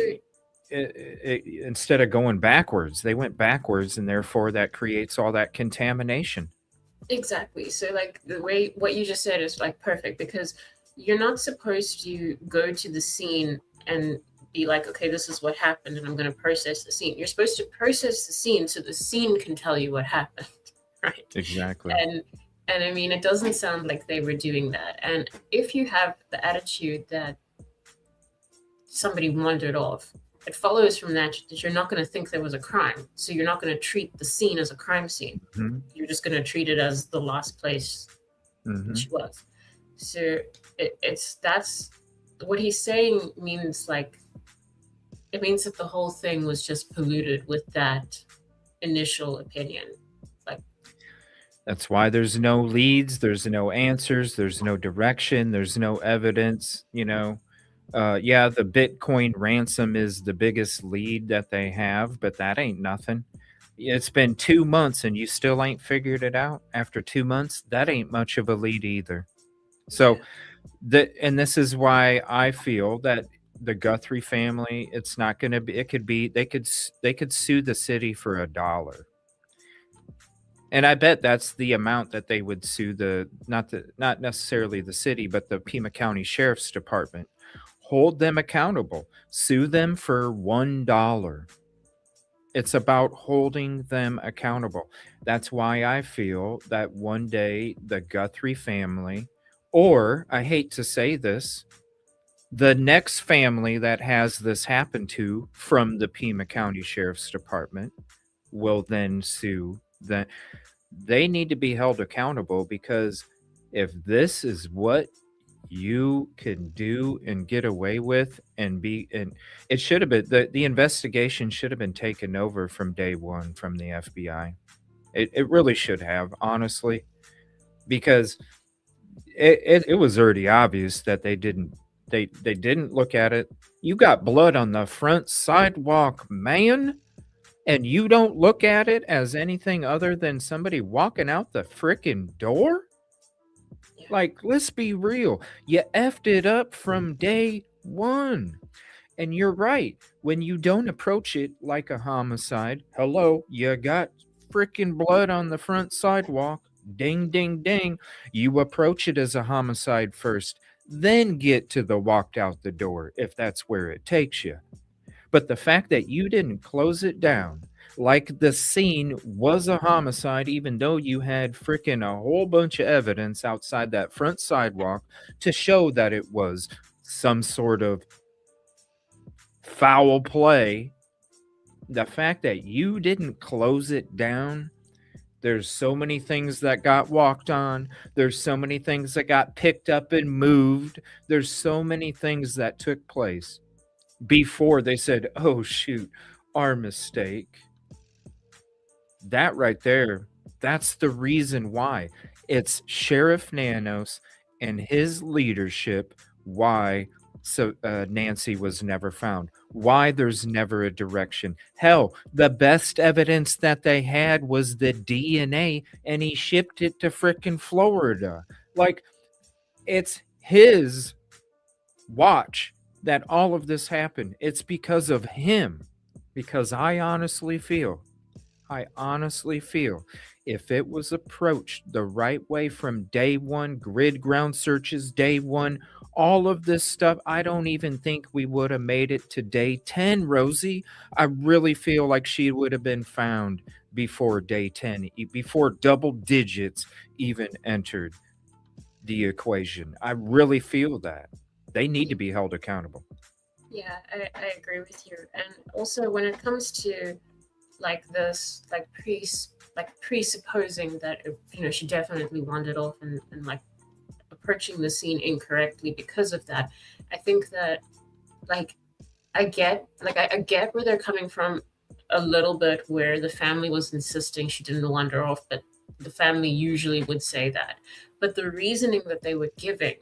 instead of going backwards. They went backwards, and therefore that creates all that contamination. exactly. So, like, the way what you just said is like perfect, because you're not supposed to go to the scene and be like, okay, this is what happened, and I'm going to process the scene. You're supposed to process the scene so the scene can tell you what happened, right? Exactly. And I mean, it doesn't sound like they were doing that. And if you have the attitude that somebody wandered off, it follows from that you're not going to think there was a crime. So you're not going to treat the scene as a crime scene. Mhm. You're just going to treat it as the last place Mhm. she was. So that's what he's saying means, like, it means that the whole thing was just polluted with that initial opinion. That's why there's no leads, there's no answers, there's no direction, there's no evidence. Yeah, the Bitcoin ransom is the biggest lead that they have, but that ain't nothing. It's been 2 months and you still ain't figured it out. After 2 months, that ain't much of a lead either. So, and this is why I feel that the Guthrie family, it's not going to be. It could be they could sue the city for $1. And I bet that's the amount that they would sue not necessarily the city, but the Pima County Sheriff's Department. Hold them accountable. Sue them for $1. It's about holding them accountable. That's why I feel that one day the Guthrie family, or I hate to say this, the next family that has this happen to from the Pima County Sheriff's Department will then sue that. They need to be held accountable, because if this is what you can do and get away with and it should have been the investigation should have been taken over from day one from the FBI. It really should have, honestly, because it was already obvious that they didn't look at it. You got blood on the front sidewalk, man, and you don't look at it as anything other than somebody walking out the frickin' door? Like, let's be real. You effed it up from day one. And you're right. When you don't approach it like a homicide, hello, you got frickin' blood on the front sidewalk. Ding, ding, ding. You approach it as a homicide first, then get to the walked out the door if that's where it takes you. But the fact that you didn't close it down like the scene was a homicide, even though you had freaking a whole bunch of evidence outside that front sidewalk to show that it was some sort of foul play, the fact that you didn't close it down, there's so many things that got walked on. There's so many things that got picked up and moved. There's so many things that took place before they said, oh, shoot, our mistake. That right there, that's the reason why. It's Sheriff Nanos and his leadership why Nancy was never found. why there's never a direction. Hell, the best evidence that they had was the DNA, and he shipped it to frickin' Florida. Like, it's his watch that all of this happened. It's because of him. Because I honestly feel if it was approached the right way from day one, grid ground searches day one, all of this stuff, I don't even think we would have made it to day 10, Rosee. I really feel like she would have been found before day 10, before double digits even entered the equation. I really feel that. They need to be held accountable. Yeah, I agree with you. And also when it comes to like this, like presupposing that she definitely wandered off and like approaching the scene incorrectly because of that, I think that like I get where they're coming from a little bit, where the family was insisting she didn't wander off, but the family usually would say that. But the reasoning that they were giving,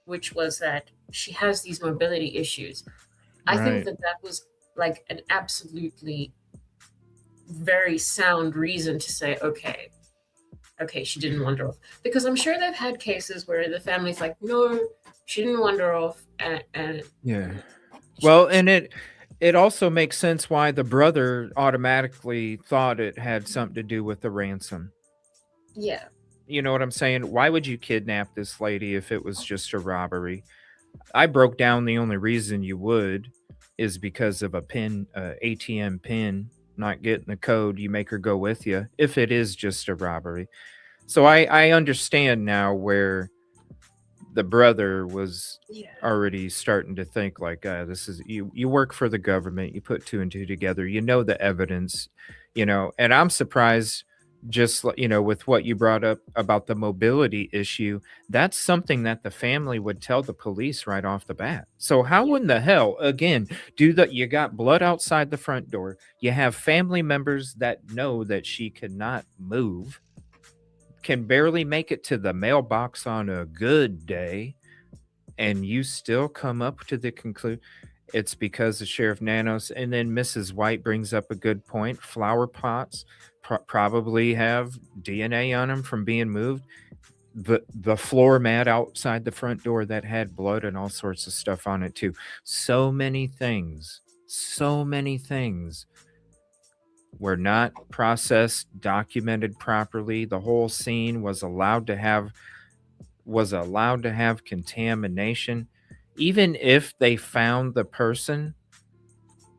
which was that she has these mobility issues, I think Right. that was like an absolutely very sound reason to say, okay, she didn't wander off. Because I'm sure they've had cases where the family's like, no, she didn't wander off, and Yeah. Well, and it also makes sense why the brother automatically thought it had something to do with the ransom. yeah, You know what I'm saying? Why would you kidnap this lady if it was just a robbery? I broke down the only reason you would is because of a pin, ATM pin, not getting the code. You make her go with you if it is just a robbery. So I understand now where the brother was yeah, already starting to think like, this is you work for the government, you put two and two together, you know the evidence, and I'm surprised just with what you brought up about the mobility issue. That's something that the family would tell the police right off the bat. So how yeah, in the hell, again, do that? You got blood outside the front door, you have family members that know that she cannot move, can barely make it to the mailbox on a good day, and you still come up to the conclusion it's because of Sheriff Nanos. And then Mrs. White brings up a good point. Flower pots probably have DNA on them from being moved. The floor mat outside the front door that had blood and all sorts of stuff on it too. So many things were not processed, documented properly. The whole scene was allowed to have contamination. Even if they found the person,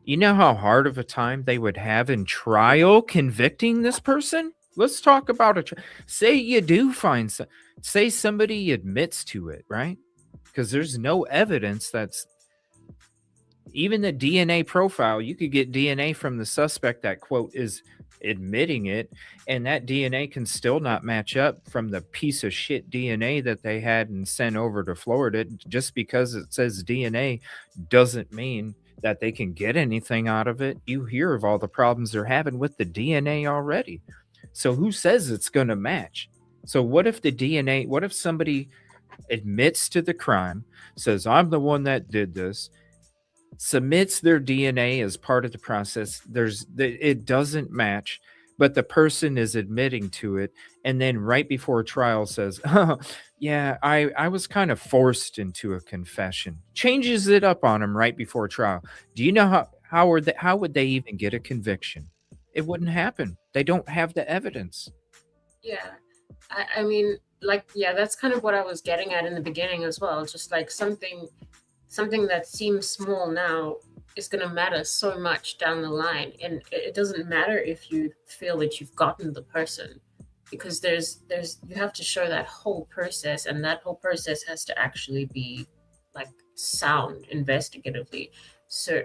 you know how hard of a time they would have in trial convicting this person? Let's talk about it. Say you do find say somebody admits to it, right? Because there's no evidence that's even the DNA profile. You could get DNA from the suspect that, quote, is admitting it, and that DNA can still not match up from the piece of shit DNA that they had and sent over to Florida. Just because it says DNA doesn't mean that they can get anything out of it. You hear of all the problems they're having with the DNA already. So who says it's going to match? So what if somebody admits to the crime, says, I'm the one that did this, submits their DNA as part of the process, it doesn't match, but the person is admitting to it, and then right before trial says, oh, yeah, I was kind of forced into a confession, changes it up on them right before trial. Do you know how would they even get a conviction? It wouldn't happen. They don't have the evidence. yeah. I mean, like, yeah, that's kind of what I was getting at in the beginning as well. Just like something that seems small now is going to matter so much down the line, and it doesn't matter if you feel that you've gotten the person, because there's you have to show that whole process, and that whole process has to actually be like sound investigatively. So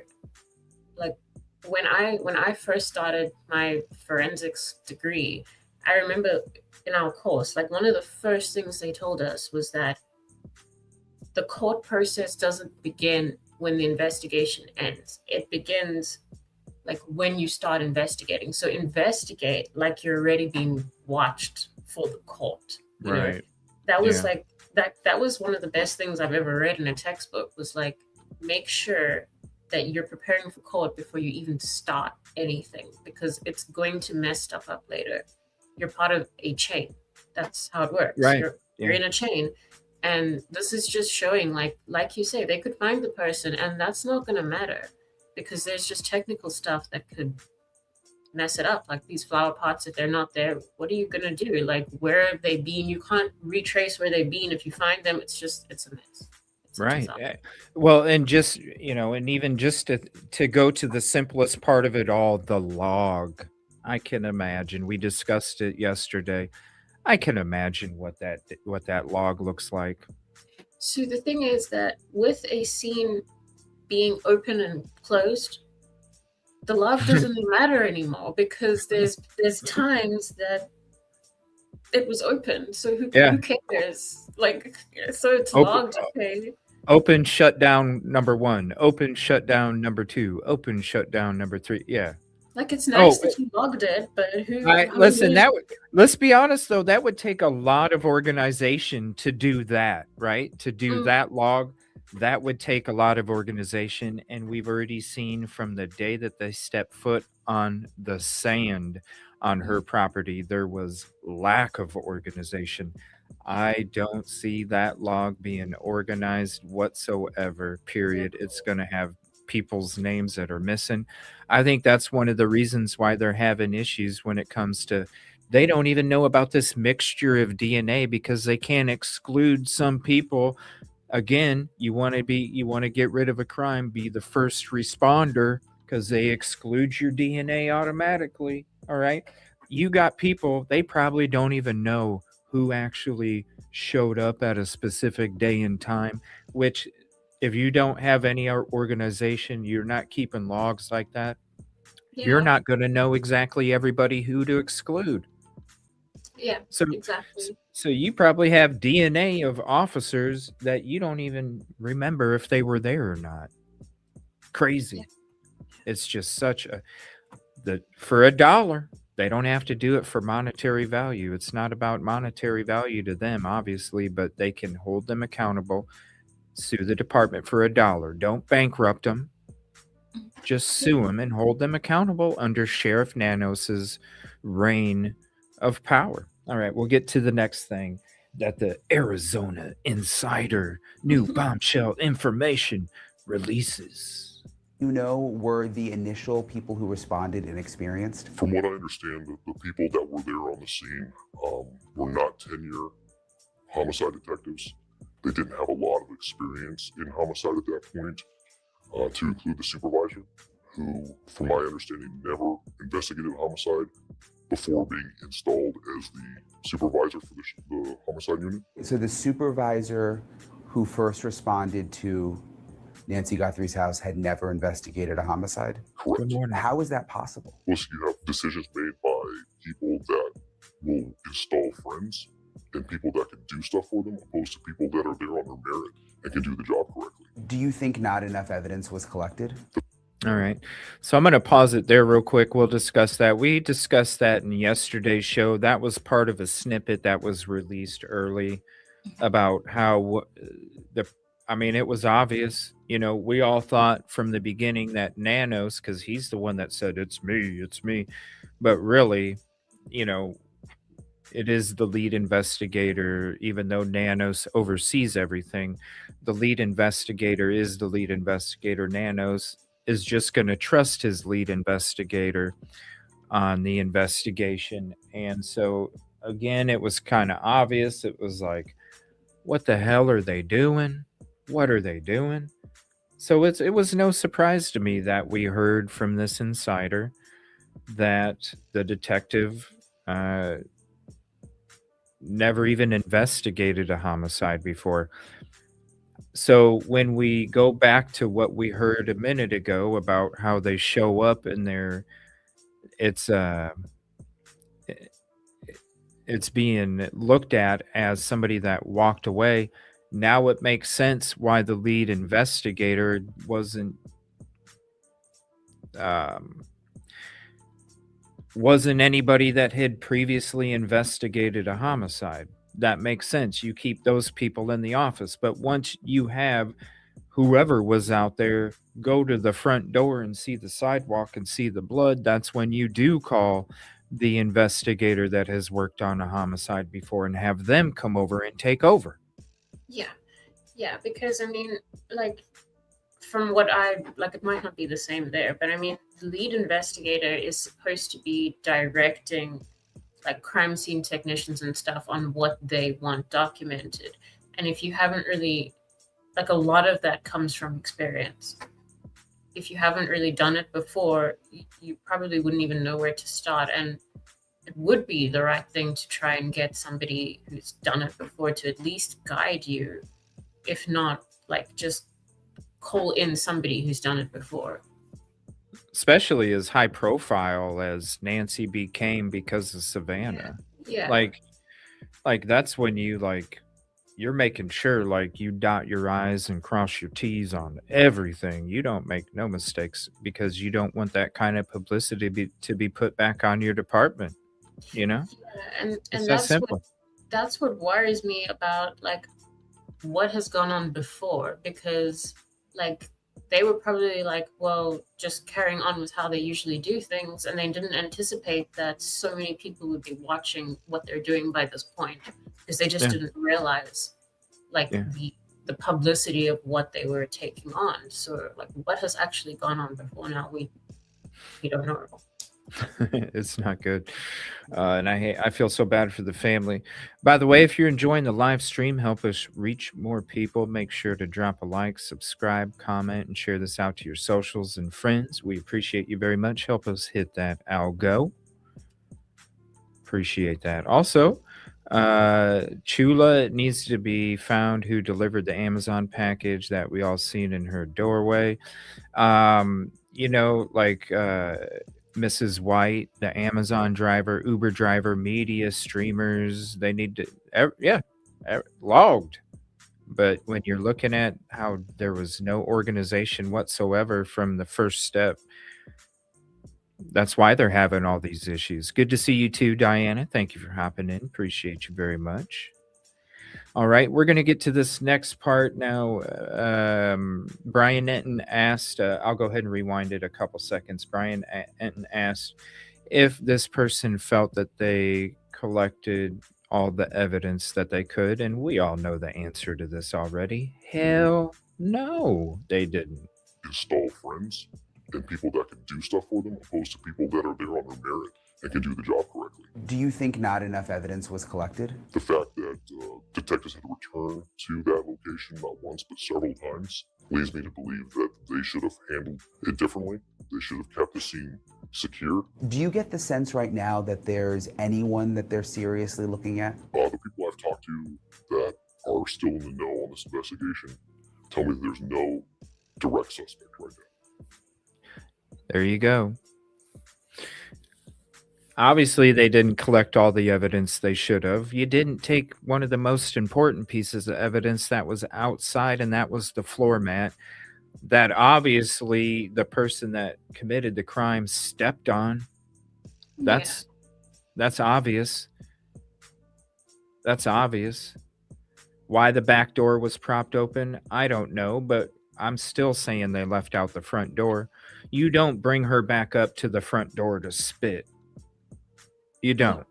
like when I first started my forensics degree, I remember in our course, like one of the first things they told us was that the court process doesn't begin when the investigation ends. It begins like when you start investigating. So investigate like you're already being watched for the court. You know, Right. that was Yeah. like that was one of the best things I've ever read in a textbook, was like, make sure that you're preparing for court before you even start anything, because it's going to mess stuff up later. You're part of a chain. That's how it works. Right. You're in a chain. And this is just showing, like you say, they could find the person, and that's not going to matter because there's just technical stuff that could mess it up. Like these flower pots, if they're not there, what are you going to do? Like, where have they been? You can't retrace where they've been. If you find them, it's a mess. It's a Right. disaster. Well, and just, and even just to go to the simplest part of it all, the log. I can imagine. We discussed it yesterday. I can imagine what that log looks like. So the thing is that with a scene being open and closed, the log doesn't matter anymore because there's times that it was open. So who cares? Like, so it's logged. Okay. Open shutdown number 1. Open shutdown number 2. Open shutdown number 3. Yeah. Like, it's nice that you logged it, but let's be honest though, that would take a lot of organization to do that, right? To do that log, that would take a lot of organization, and we've already seen from the day that they stepped foot on the sand on her property, there was lack of organization. I don't see that log being organized whatsoever, period. It's going to have people's names that are missing. I think that's one of the reasons why they're having issues when it comes to, they don't even know about this mixture of DNA because they can't exclude some people. Again, you want to get rid of a crime, be the first responder, because they exclude your DNA automatically. All right. You got people, they probably don't even know who actually showed up at a specific day and time, which if you don't have any organization, you're not keeping logs like that, you're not going to know exactly everybody who to exclude. Yeah, so exactly. So you probably have DNA of officers that you don't even remember if they were there or not. Crazy. Yeah. It's just such for $1, they don't have to do it for monetary value. It's not about monetary value to them, obviously, but they can hold them accountable. Sue the department for $1. Don't bankrupt them. Just sue them and hold them accountable under Sheriff Nanos's reign of power. All right, we'll get to the next thing, that the Arizona Insider new bombshell information releases. Were the initial people who responded inexperienced? From what I understand, the people that were there on the scene were not 10-year homicide detectives. They didn't have a lot of experience in homicide at that point, to include the supervisor, who, from my understanding, never investigated homicide before being installed as the supervisor for the homicide unit. So the supervisor who first responded to Nancy Guthrie's house had never investigated a homicide? Correct. How is that possible? Well, so you have decisions made by people that will install friends and people that can do stuff for them, opposed to people that are there on their merit and can do the job correctly. Do you think not enough evidence was collected? All right. So I'm going to pause it there real quick. We'll discuss that. We discussed that in yesterday's show. That was part of a snippet that was released early about how it was obvious. We all thought from the beginning that Nanos, because he's the one that said, it's me. But really, it is the lead investigator, even though Nanos oversees everything. The lead investigator is the lead investigator. Nanos is just going to trust his lead investigator on the investigation. And so, again, it was kind of obvious. It was like, what the hell are they doing? What are they doing? So it was no surprise to me that we heard from this insider that the detective never even investigated a homicide before. So when we go back to what we heard a minute ago about how they show up in their, it's being looked at as somebody that walked away. Now it makes sense why the lead investigator wasn't anybody that had previously investigated a homicide. That makes sense. You keep those people in the office. But once you have whoever was out there go to the front door and see the sidewalk and see the blood, that's when you do call the investigator that has worked on a homicide before and have them come over and take over. Yeah, because I mean, like, from what I like, it might not be the same there, but I mean, the lead investigator is supposed to be directing like crime scene technicians and stuff on what they want documented. And if you haven't really, like, a lot of that comes from experience. If you haven't really done it before, you probably wouldn't even know where to start. And it would be the right thing to try and get somebody who's done it before to at least guide you. If not, like, just call in somebody who's done it before. Especially as high profile as Nancy became because of Savannah. Yeah. Like that's when you're making sure like you dot your I's and cross your T's on everything. You don't make no mistakes because you don't want that kind of publicity to be put back on your department. And It's that simple. That's what worries me about like what has gone on before, because like they were probably like, well, just carrying on with how they usually do things, and they didn't anticipate that so many people would be watching what they're doing by this point, because they just didn't realize like the publicity of what they were taking on. So like what has actually gone on before now, we don't know. It's not good. And I feel so bad for the family. By the way, if you're enjoying the live stream, help us reach more people. Make sure to drop a like, subscribe, comment, and share this out to your socials and friends. We appreciate you very much. Help us hit that algo. Appreciate that. Also, Chula needs to be found, who delivered the Amazon package that we all seen in her doorway. Mrs. White, the Amazon driver, Uber driver, media streamers, they need to, logged. But when you're looking at how there was no organization whatsoever from the first step, that's why they're having all these issues. Good to see you too, Diana. Thank you for hopping in. Appreciate you very much. All right, we're going to get to this next part now. B.Entin asked, I'll go ahead and rewind it a couple seconds. B.Entin asked if this person felt that they collected all the evidence that they could, and we all know the answer to this already. Hell no, they didn't. Install friends and people that can do stuff for them, opposed to people that are there on their merit and can do the job correctly. Do you think not enough evidence was collected? The fact that detectives had to return to that location not once but several times leads me to believe that they should have handled it differently. They should have kept the scene secure. Do you get the sense right now that there's anyone that they're seriously looking at? The people I've talked to that are still in the know on this investigation tell me that there's no direct suspect right now. There you go. Obviously, they didn't collect all the evidence they should have. You didn't take one of the most important pieces of evidence that was outside, and that was the floor mat that obviously the person that committed the crime stepped on. That's obvious. That's obvious. Why the back door was propped open, I don't know, but I'm still saying they left out the front door. You don't bring her back up to the front door to spit. You don't.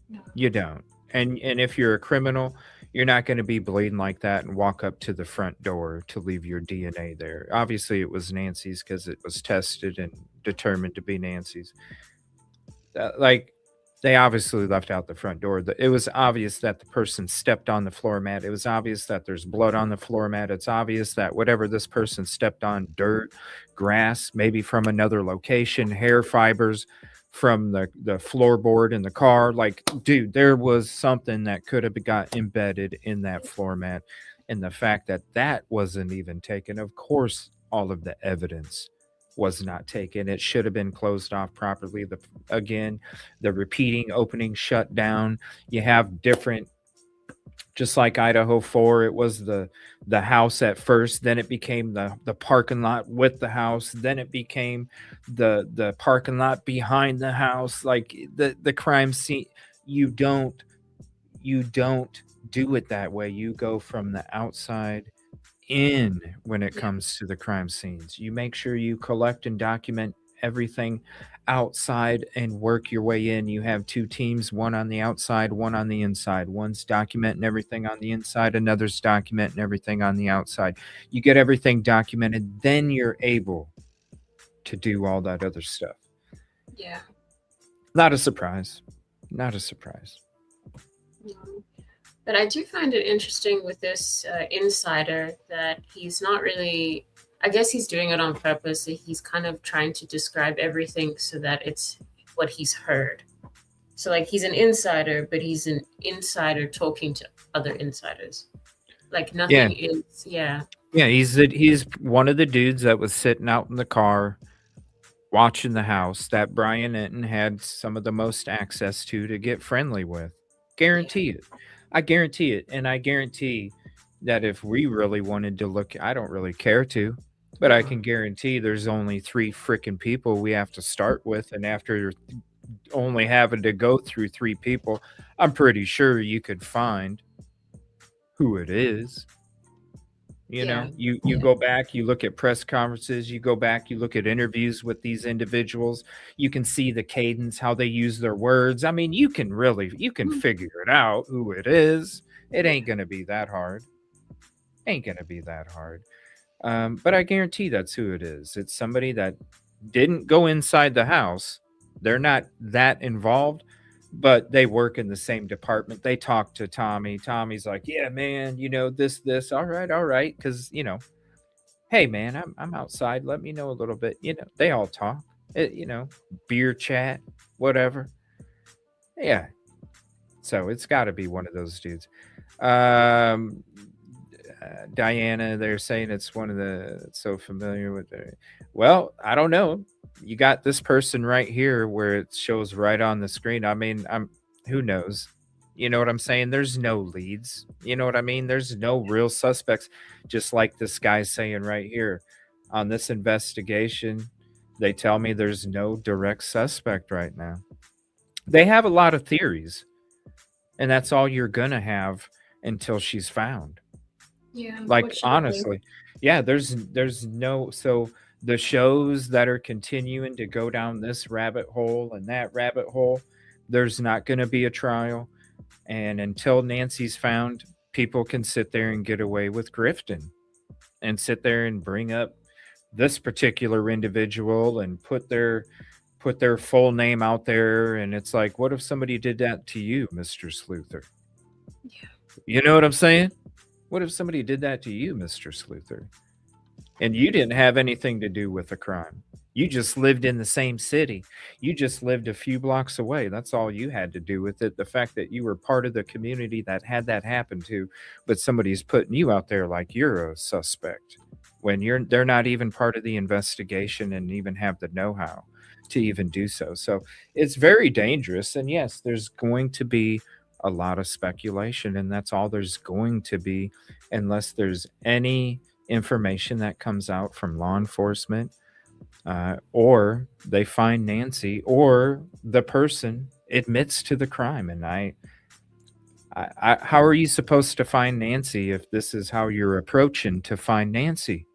No. You don't. And if you're a criminal, you're not going to be bleeding like that and walk up to the front door to leave your DNA there. Obviously, it was Nancy's because it was tested and determined to be Nancy's. They obviously left out the front door. It was obvious that the person stepped on the floor mat. It was obvious that there's blood on the floor mat. It's obvious that whatever this person stepped on, dirt, grass, maybe from another location, hair fibers from the floorboard in the car. Like, dude, there was something that could have got embedded in that floor mat. And the fact that that wasn't even taken, of course, all of the evidence was not taken. It should have been closed off properly. The repeating opening shut down. You have different, just like Idaho 4, it was the house at first, then it became the parking lot with the house, then it became the parking lot behind the house. Like the crime scene, you don't do it that way. You go from the outside in when it comes to the crime scenes. You make sure you collect and document everything outside and work your way in. You have two teams, one on the outside, one on the inside. One's documenting everything on the inside, another's documenting everything on the outside. You get everything documented, then you're able to do all that other stuff. Yeah. Not a surprise. Not a surprise. But I do find it interesting with this insider that he's not really, I guess he's doing it on purpose. He's kind of trying to describe everything so that it's what he's heard. So like he's an insider, but he's an insider talking to other insiders. Like nothing is, yeah. Yeah, he's one of the dudes that was sitting out in the car watching the house that B.Entin had some of the most access to get friendly with. Guarantee it. I guarantee it. And I guarantee that if we really wanted to look, I don't really care to, but I can guarantee there's only 3 freaking people we have to start with. And after only having to go through 3 people, I'm pretty sure you could find who it is. You know, you go back, you look at press conferences, you go back, you look at interviews with these individuals, you can see the cadence, how they use their words. I mean, you can figure it out who it is. It ain't going to be that hard. But I guarantee that's who it is. It's somebody that didn't go inside the house. They're not that involved, but they work in the same department. They talk to Tommy. Tommy's like, yeah, man, this, all right. Cause hey man, I'm outside. Let me know a little bit. They all talk, beer chat, whatever. Yeah. So it's gotta be one of those dudes. Diana, they're saying it's one of the so familiar with the, well, I don't know. You got this person right here where it shows right on the screen. I mean, who knows? You know what I'm saying? There's no leads. You know what I mean? There's no real suspects. Just like this guy's saying right here on this investigation, they tell me there's no direct suspect right now. They have a lot of theories, and that's all you're gonna have until she's found. Yeah. Like honestly, yeah, there's no, so the shows that are continuing to go down this rabbit hole and that rabbit hole, there's not going to be a trial. And until Nancy's found, people can sit there and get away with grifting and sit there and bring up this particular individual and put their full name out there. And it's like, what if somebody did that to you, Mr. Sleuther? Yeah. You know what I'm saying? What if somebody did that to you, Mr. Sleuther? And you didn't have anything to do with the crime. You just lived in the same city. You just lived a few blocks away. That's all you had to do with it. The fact that you were part of the community that had that happen to, but somebody's putting you out there like you're a suspect when they're not even part of the investigation and even have the know-how to even do so. So it's very dangerous. And yes, there's going to be a lot of speculation, and that's all there's going to be unless there's any information that comes out from law enforcement, or they find Nancy, or the person admits to the crime. And I how are you supposed to find Nancy if this is how you're approaching to find Nancy?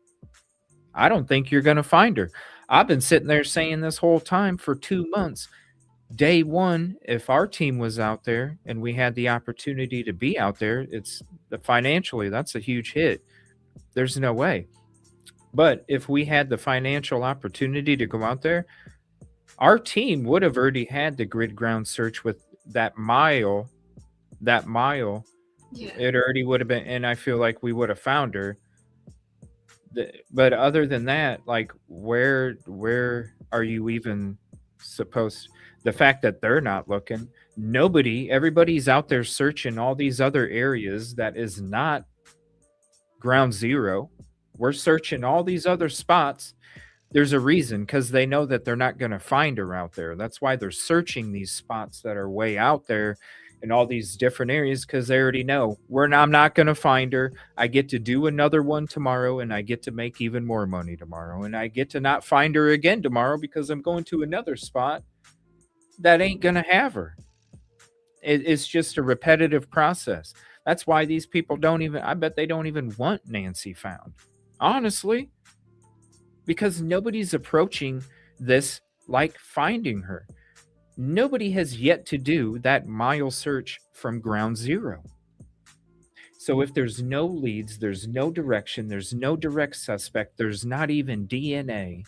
I don't think you're going to find her. I've been sitting there saying this whole time for 2 months. Day one, if our team was out there and we had the opportunity to be out there, financially, that's a huge hit. There's no way. But if we had the financial opportunity to go out there, our team would have already had the grid ground search with that mile. Yeah. It already would have been, and I feel like we would have found her. But other than that, like where are you even supposed? The fact that they're not looking, everybody's out there searching all these other areas that is not ground zero. We're searching all these other spots. There's a reason, because they know that they're not going to find her out there. That's why they're searching these spots that are way out there in all these different areas, because they already know I'm not going to find her. I get to do another one tomorrow, and I get to make even more money tomorrow, and I get to not find her again tomorrow because I'm going to another spot that ain't going to have her. It's just a repetitive process. That's why these people don't even, I bet they don't even want Nancy found, honestly, because nobody's approaching this like finding her. Nobody has yet to do that mile search from ground zero. So if there's no leads, there's no direction, there's no direct suspect, there's not even DNA,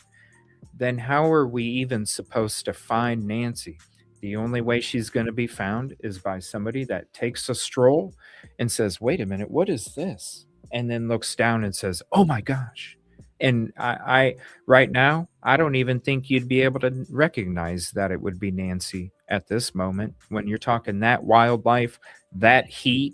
then how are we even supposed to find Nancy? The only way she's going to be found is by somebody that takes a stroll and says, wait a minute, what is this? And then looks down and says, oh my gosh. And I right now, I don't even think you'd be able to recognize that it would be Nancy at this moment. When you're talking that wildlife, that heat,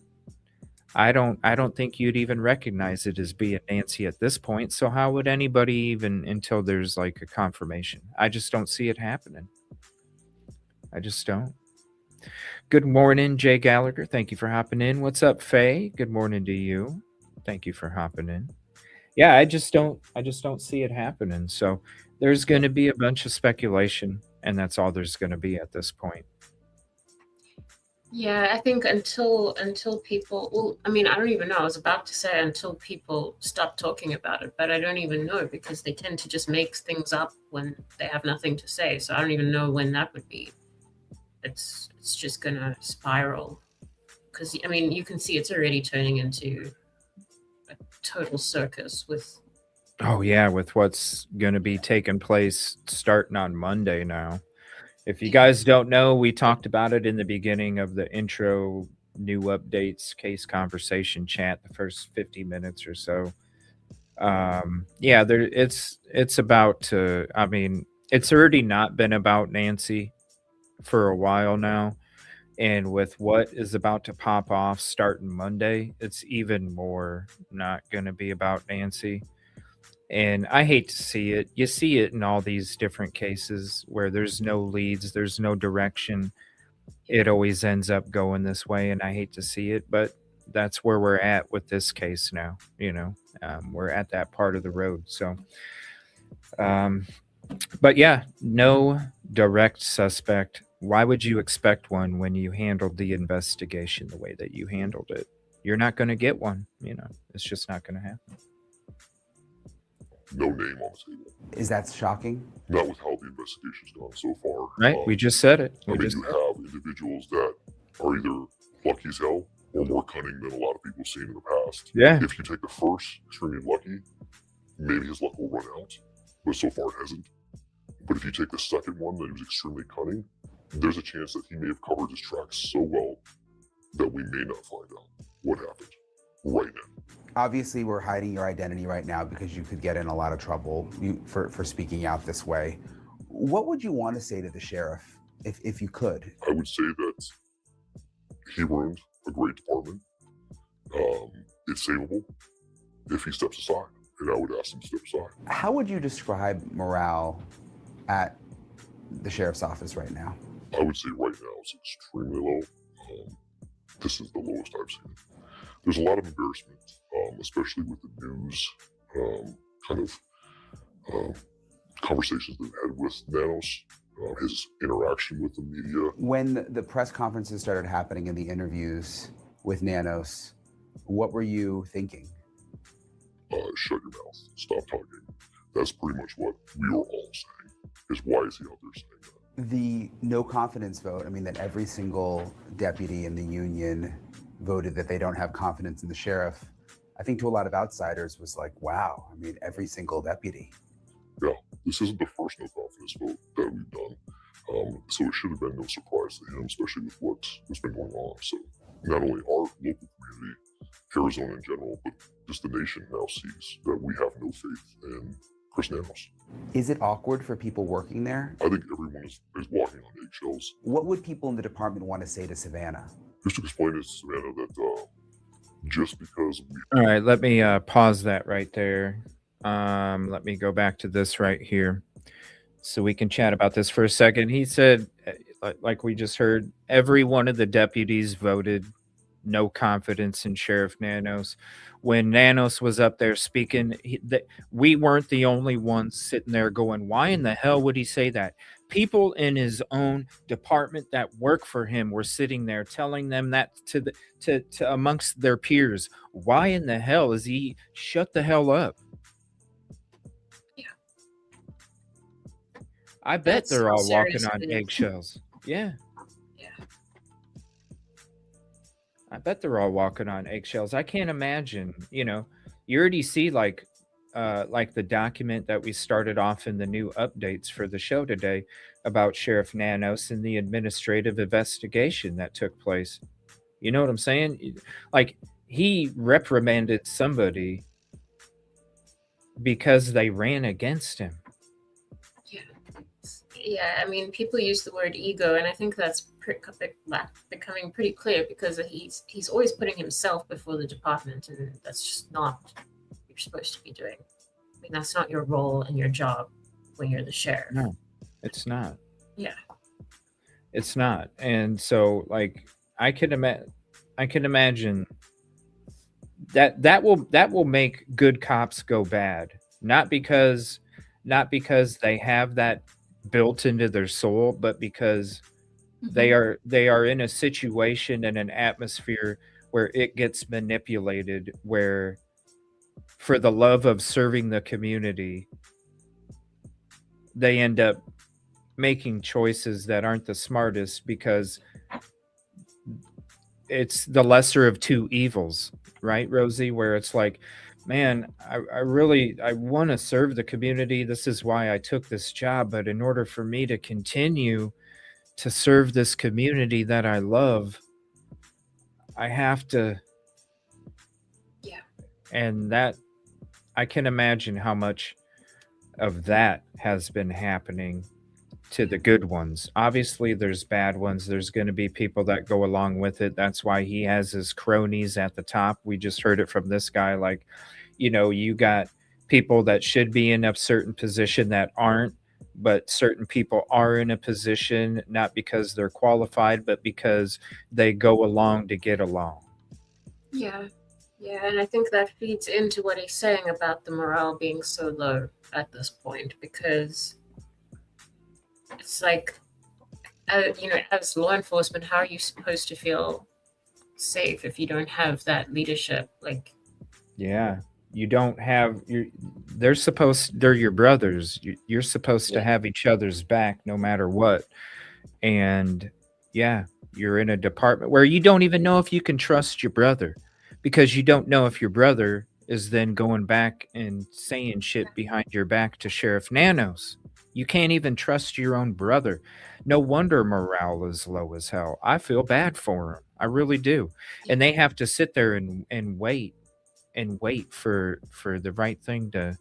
I don't think you'd even recognize it as being Nancy at this point. So how would anybody even, until there's like a confirmation? I just don't see it happening. I just don't. Good morning, Jay Gallagher. Thank you for hopping in. What's up, Faye? Good morning to you. Thank you for hopping in. Yeah, I just don't see it happening. So there's going to be a bunch of speculation, and that's all there's going to be at this point. Yeah, I think until people, well, I mean, I don't even know. I was about to say until people stop talking about it, but I don't even know, because they tend to just make things up when they have nothing to say. So I don't even know when that would be. It's just gonna spiral, because I mean, you can see it's already turning into a total circus with. Oh yeah, with what's going to be taking place starting on Monday now. If you guys don't know, we talked about it in the beginning of the intro new updates case conversation chat, the first 50 minutes or so. Yeah, there it's about to, I mean, it's already not been about Nancy for a while now. And with what is about to pop off starting Monday, it's even more not going to be about Nancy. And I hate to see it. You see it in all these different cases where there's no leads, there's no direction. It always ends up going this way, and I hate to see it, but that's where we're at with this case now. We're at that part of the road. So, but yeah, no direct suspect. Why would you expect one when you handled the investigation the way that you handled it? You're not going to get one. It's just not going to happen. No name on the table. Is that shocking? Not with how the investigation's gone so far. Right? We just said it. You have individuals that are either lucky as hell or more cunning than a lot of people have seen in the past. Yeah. If you take the first, extremely lucky, maybe his luck will run out, but so far it hasn't. But if you take the second one that was extremely cunning, there's a chance that he may have covered his tracks so well that we may not find out what happened right now. Obviously, we're hiding your identity right now because you could get in a lot of trouble for speaking out this way. What would you want to say to the sheriff if you could? I would say that he ruined a great department. It's savable if he steps aside, and I would ask him to step aside. How would you describe morale at the sheriff's office right now? I would say right now it's extremely low. This is the lowest I've seen it. There's a lot of embarrassment, especially with the news conversations they've had with Nanos, his interaction with the media. When the press conferences started happening and the interviews with Nanos, what were you thinking? Shut your mouth. Stop talking. That's pretty much what we were all saying, is why is he out there saying that? The no confidence vote, I mean, that every single deputy in the union voted that they don't have confidence in the sheriff, I think to a lot of outsiders was like, wow, I mean, every single deputy. Yeah, this isn't the first no confidence vote that we've done. So it should have been no surprise to him, especially with what's been going on. So not only our local community, Arizona in general, but just the nation now sees that we have no faith in Chris Nanos. Is it awkward for people working there? I think everyone is walking on eggshells. What would people in the department want to say to Savannah? Just to explain to Savannah that just because we... All right, let me pause that right there. Let me go back to this right here so we can chat about this for a second. He said, like we just heard, every one of the deputies voted no confidence in Sheriff Nanos. When Nanos was up there speaking, we weren't the only ones sitting there going, why in the hell would he say that? People in his own department that work for him were sitting there telling them that to amongst their peers. Why in the hell is he shut the hell up? Yeah. I bet That's they're how all walking serious on it is. eggshells. Yeah. Yeah. I bet they're all walking on eggshells. I can't imagine, you already see like the document that we started off in the new updates for the show today about Sheriff Nanos and the administrative investigation that took place. You know what I'm saying? Like, he reprimanded somebody because they ran against him. Yeah, I mean, people use the word ego, and I think that's becoming pretty clear because he's always putting himself before the department, and that's just not what you're supposed to be doing. I mean, that's not your role and your job when you're the sheriff. No, it's not. Yeah. It's not. And so, like, I can imagine that will make good cops go bad, not because they have that built into their soul, but because they are in a situation and an atmosphere where it gets manipulated, where for the love of serving the community, they end up making choices that aren't the smartest because it's the lesser of two evils, right, Rosee? Where it's like, man, I want to serve the community. This is why I took this job. But in order for me to continue to serve this community that I love, I have to. Yeah. And that, I can imagine how much of that has been happening to the good ones. Obviously, there's bad ones. There's going to be people that go along with it. That's why he has his cronies at the top. We just heard it from this guy. Like, you got people that should be in a certain position that aren't, but certain people are in a position not because they're qualified, but because they go along to get along. Yeah. Yeah, and I think that feeds into what he's saying about the morale being so low at this point, because it's like, as law enforcement, how are you supposed to feel safe if you don't have that leadership? Like, yeah, you don't have they're your brothers. You're supposed to have each other's back no matter what. And yeah, you're in a department where you don't even know if you can trust your brother, because you don't know if your brother is then going back and saying shit behind your back to Sheriff Nanos. You can't even trust your own brother. No wonder morale is low as hell. I feel bad for him. I really do. And they have to sit there and wait for the right thing to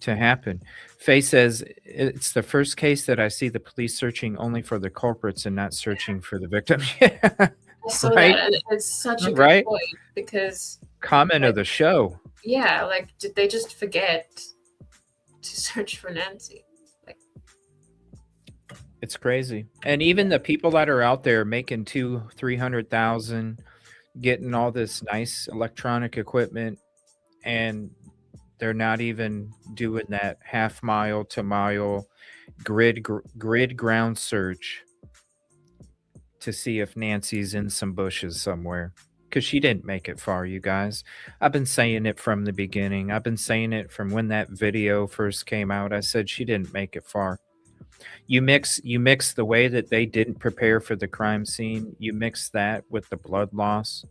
happen. Faye says it's the first case that I see the police searching only for the culprits and not searching for the victims. so Right? that it's such a good Right? point, because Comment of the show. yeah, like, did they just forget to search for Nancy? Like, It's crazy. And even the people that are out there making 200,000-300,000, getting all this nice electronic equipment, and they're not even doing that half mile to mile grid ground search to see if Nancy's in some bushes somewhere, because she didn't make it far, you guys. I've been saying it from the beginning. I've been saying it from when that video first came out. I said she didn't make it far. You mix the way that they didn't prepare for the crime scene, you mix that with the blood loss,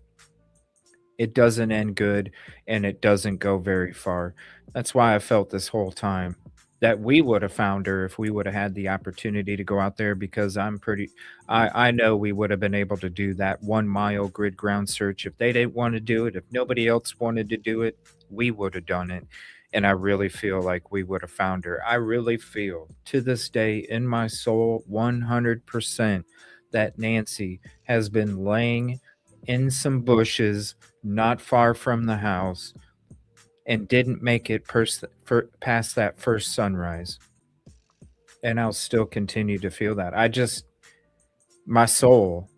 it doesn't end good, and it doesn't go very far. That's why I felt this whole time that we would have found her if we would have had the opportunity to go out there, because I know we would have been able to do that 1 mile grid ground search. If they didn't want to do it, if nobody else wanted to do it, we would have done it. And I really feel like we would have found her. I really feel to this day in my soul 100% that Nancy has been laying in some bushes not far from the house and didn't make it past that first sunrise. And I'll still continue to feel that. My soul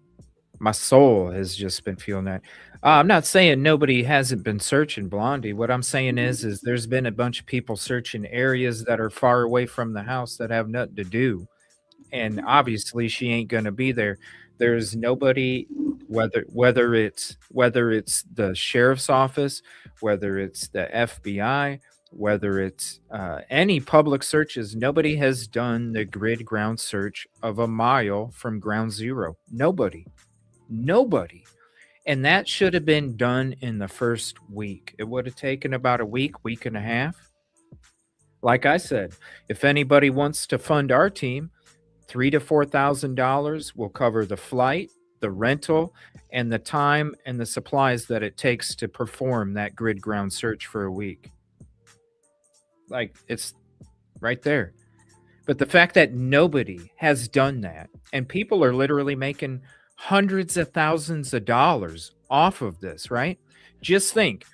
My soul has just been feeling that. I'm not saying nobody hasn't been searching Blondie. What I'm saying is there's been a bunch of people searching areas that are far away from the house that have nothing to do. And obviously she ain't gonna be there. There's nobody, whether it's the sheriff's office, whether it's the FBI, whether it's any public searches, nobody has done the grid ground search of a mile from ground zero. Nobody. And that should have been done in the first week. It would have taken about a week and a half. Like I said, if anybody wants to fund our team, $3,000 to $4,000 will cover the flight, the rental, and the time and the supplies that it takes to perform that grid ground search for a week. Like, it's right there. But the fact that nobody has done that, and people are literally making hundreds of thousands of dollars off of this, right? Just think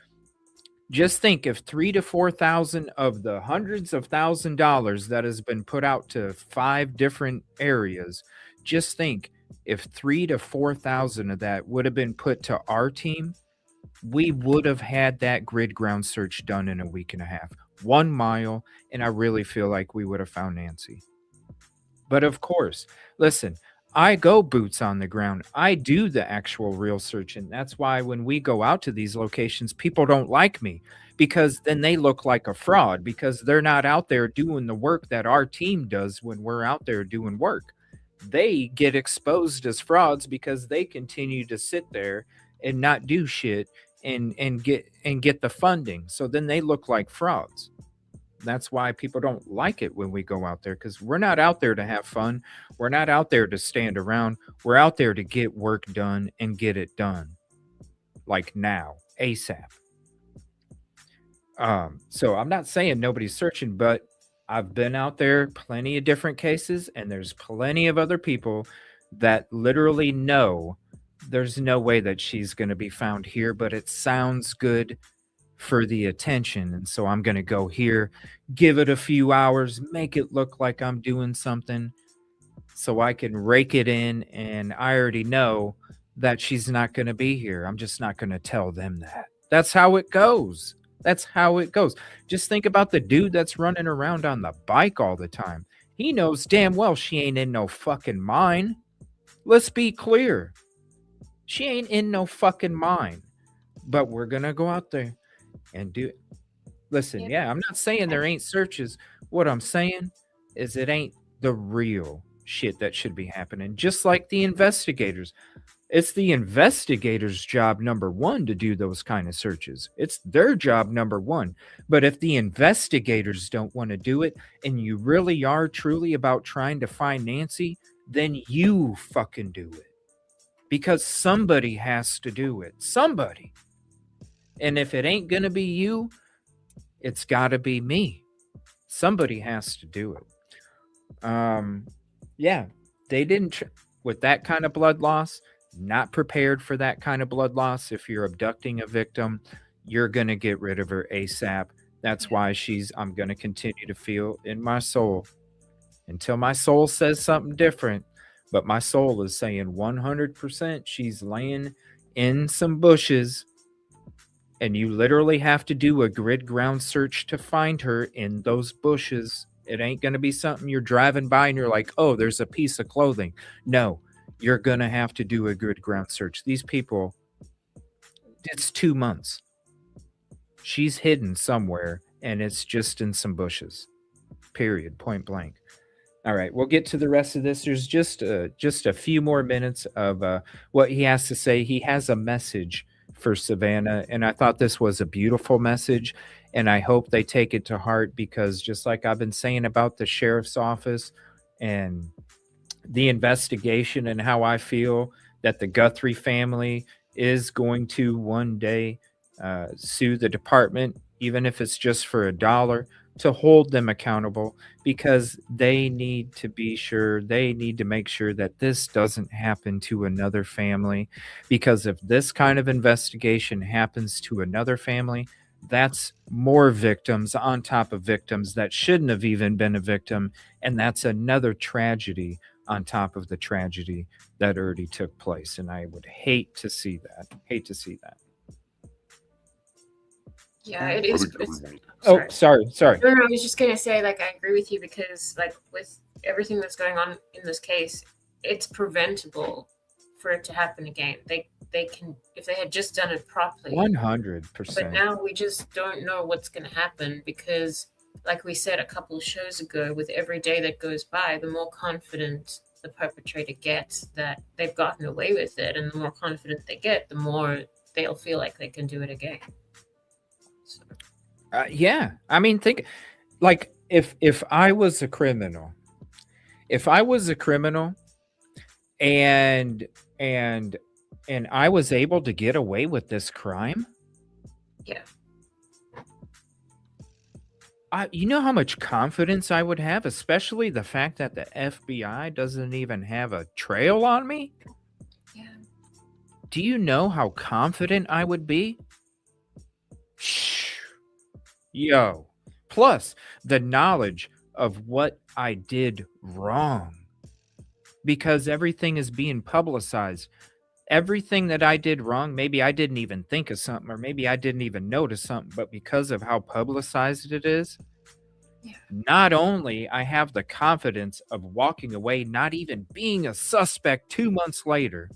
if 3 to 4,000 of the hundreds of $1,000s that has been put out to 5 different areas, just think if 3 to 4,000 of that would have been put to our team, we would have had that grid ground search done in a week and a half, 1 mile, and I really feel like we would have found Nancy. But of course, listen, I go boots on the ground. I do the actual real searching. That's why when we go out to these locations, people don't like me, because then they look like a fraud, because they're not out there doing the work that our team does when we're out there doing work. They get exposed as frauds because they continue to sit there and not do shit and get the funding. So then they look like frauds. That's why people don't like it when we go out there, because we're not out there to have fun. We're not out there to stand around. We're out there to get work done and get it done. Like now, ASAP. So I'm not saying nobody's searching, but I've been out there plenty of different cases, and there's plenty of other people that literally know there's no way that she's going to be found here, but it sounds good for the attention, and so I'm going to go here, give it a few hours, make it look like I'm doing something so I can rake it in, and I already know that she's not going to be here. I'm just not going to tell them that. That's how it goes. That's how it goes. Just think about the dude that's running around on the bike all the time. He knows damn well she ain't in no fucking mine. Let's be clear. She ain't in no fucking mine. But we're going to go out there and do it. Listen, yeah, I'm not saying there ain't searches. What I'm saying is it ain't the real shit that should be happening. Just like the investigators. It's the investigators' job number 1 to do those kind of searches. It's their job number 1. But if the investigators don't want to do it, and you really are truly about trying to find Nancy, then you fucking do it. Because somebody has to do it. Somebody. And if it ain't going to be you, it's got to be me. Somebody has to do it. Yeah, they didn't, with that kind of blood loss, not prepared for that kind of blood loss. If you're abducting a victim, you're going to get rid of her ASAP. That's why I'm going to continue to feel in my soul until my soul says something different. But my soul is saying 100% she's laying in some bushes. And you literally have to do a grid ground search to find her in those bushes. It ain't going to be something you're driving by and you're like, oh, there's a piece of clothing. No, you're going to have to do a grid ground search. These people, it's 2 months. She's hidden somewhere, and it's just in some bushes. Period. Point blank. All right, we'll get to the rest of this. There's just a few more minutes of what he has to say. He has a message for Savannah, and I thought this was a beautiful message, and I hope they take it to heart, because just like I've been saying about the sheriff's office and the investigation, and how I feel that the Guthrie family is going to one day sue the department, even if it's just for $1, to hold them accountable, because they need to make sure that this doesn't happen to another family. Because if this kind of investigation happens to another family, that's more victims on top of victims that shouldn't have even been a victim, and that's another tragedy on top of the tragedy that already took place. And I would hate to see that. Hate to see that. Yeah, it I is. think everyone. Oh, sorry. No, I was just gonna say, like, I agree with you because, like, with everything that's going on in this case, it's preventable for it to happen again. They can, if they had just done it properly. 100%. But now we just don't know what's going to happen because, like we said a couple of shows ago, with every day that goes by, the more confident the perpetrator gets that they've gotten away with it, and the more confident they get, the more they'll feel like they can do it again. So. Yeah, I mean, think like if I was a criminal, and I was able to get away with this crime. Yeah. You know how much confidence I would have, especially the fact that the FBI doesn't even have a trail on me. Yeah. Do you know how confident I would be? Yo. Plus the knowledge of what I did wrong. Because everything is being publicized. Everything that I did wrong, maybe I didn't even think of something, or maybe I didn't even notice something, but because of how publicized it is, not only I have the confidence of walking away, not even being a suspect 2 months later,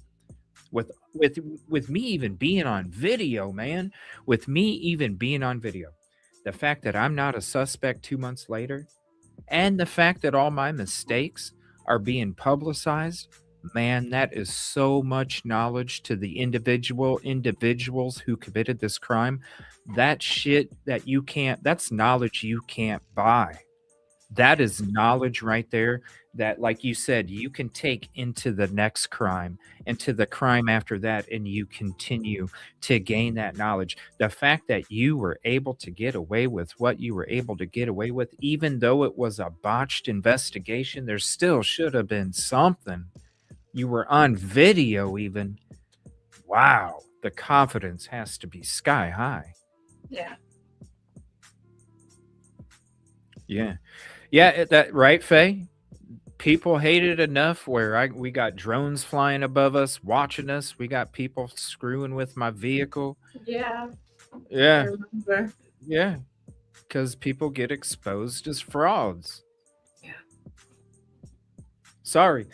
with me even being on video, man, with me even being on video, the fact that I'm not a suspect 2 months later, and the fact that all my mistakes are being publicized, man, that is so much knowledge to the individuals who committed this crime. That shit that you can't, that's knowledge you can't buy. That is knowledge right there that, like you said, you can take into the next crime, into the crime after that, and you continue to gain that knowledge. The fact that you were able to get away with what you were able to get away with, even though it was a botched investigation, there still should have been something. You were on video even. Wow. The confidence has to be sky high. Yeah. Yeah. Yeah, that right, Faye? People hate it enough where we got drones flying above us, watching us. We got people screwing with my vehicle. Yeah. Yeah. I remember. Yeah. Because people get exposed as frauds. Yeah. Sorry.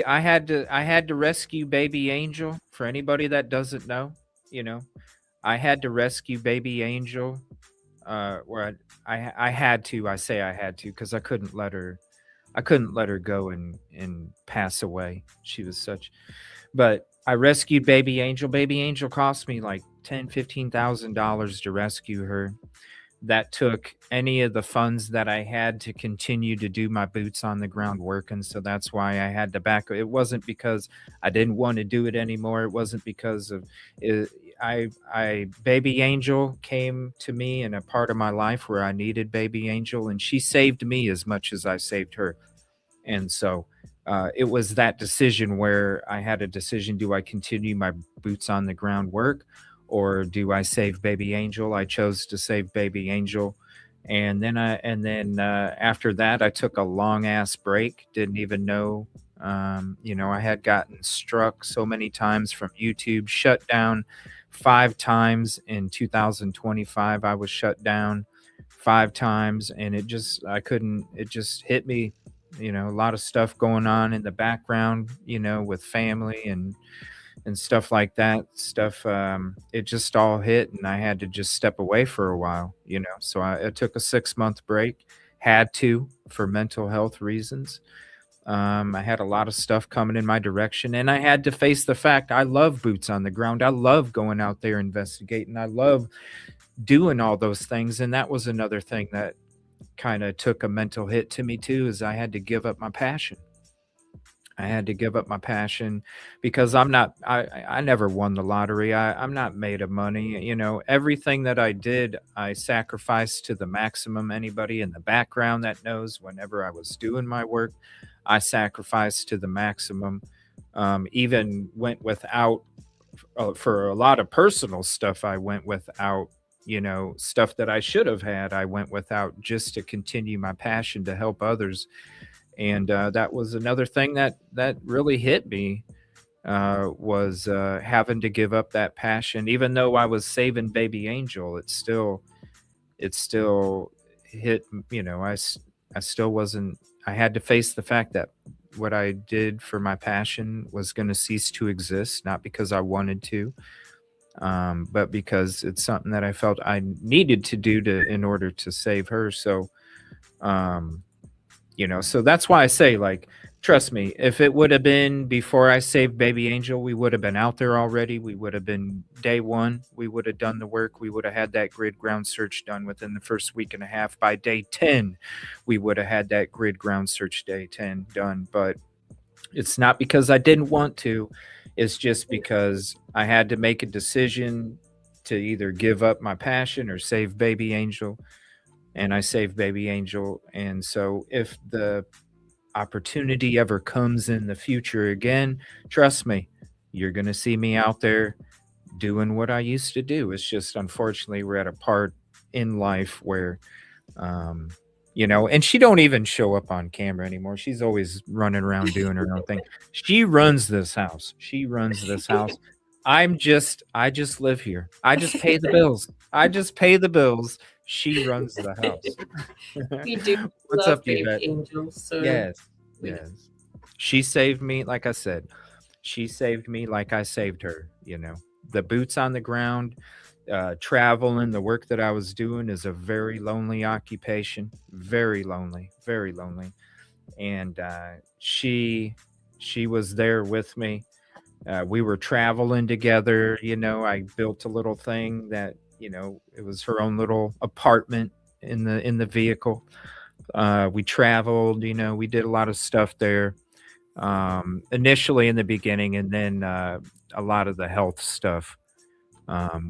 I had to rescue baby Angel. For anybody that doesn't know, I had to rescue baby Angel. Where I had to. I say I had to because I couldn't let her go and pass away. She was such. But I rescued baby Angel. Baby Angel cost me like $10,000-$15,000 to rescue her. That took any of the funds that I had to continue to do my boots on the ground work, and so that's why I had to back. It wasn't because I didn't want to do it anymore. It wasn't because of it. Baby Angel came to me in a part of my life where I needed baby Angel, and she saved me as much as I saved her. And so it was that decision where I had a decision: do I continue my boots on the ground work, or do I save baby Angel? I chose to save baby Angel. And then after that, I took a long ass break. Didn't even know, I had gotten struck so many times from YouTube, shut down 5 times in 2025. I was shut down 5 times, and it just hit me, a lot of stuff going on in the background, with family and stuff like that it just all hit, and I had to just step away for a while, so I took a 6-month break, had to, for mental health reasons. I had a lot of stuff coming in my direction, and I had to face the fact I love boots on the ground. I love going out there investigating. I love doing all those things, and that was another thing that kind of took a mental hit to me too, is I had to give up my passion. I had to give up my passion because I never won the lottery. I'm not made of money. Everything that I did, I sacrificed to the maximum. Anybody in the background that knows, whenever I was doing my work, I sacrificed to the maximum. Even went without, for a lot of personal stuff, I went without, stuff that I should have had. I went without just to continue my passion to help others. And that was another thing that really hit me, was having to give up that passion. Even though I was saving baby Angel, it still hit, I still wasn't, I had to face the fact that what I did for my passion was going to cease to exist, not because I wanted to, but because it's something that I felt I needed to do in order to save her. So, so that's why I say, like, trust me, if it would have been before I saved baby Angel, we would have been out there already. We would have been day one. We would have done the work. We would have had that grid ground search done within the first week and a half. By day 10, we would have had that grid ground search day 10 done. But it's not because I didn't want to. It's just because I had to make a decision to either give up my passion or save baby Angel. And I saved baby Angel. And so if the opportunity ever comes in the future again, trust me, you're going to see me out there doing what I used to do. It's just, unfortunately, we're at a part in life where, and she don't even show up on camera anymore. She's always running around doing her own thing. She runs this house. I just live here. I just pay the bills. She runs the house. We do. What's love up, baby Yvette? Angel. So Yes. She saved me, like I said. She saved me like I saved her. The boots on the ground, traveling, the work that I was doing is a very lonely occupation. Very lonely, very lonely. And she was there with me. We were traveling together. I built a little thing that, it was her own little apartment in the vehicle. We traveled, we did a lot of stuff there, initially in the beginning, and then a lot of the health stuff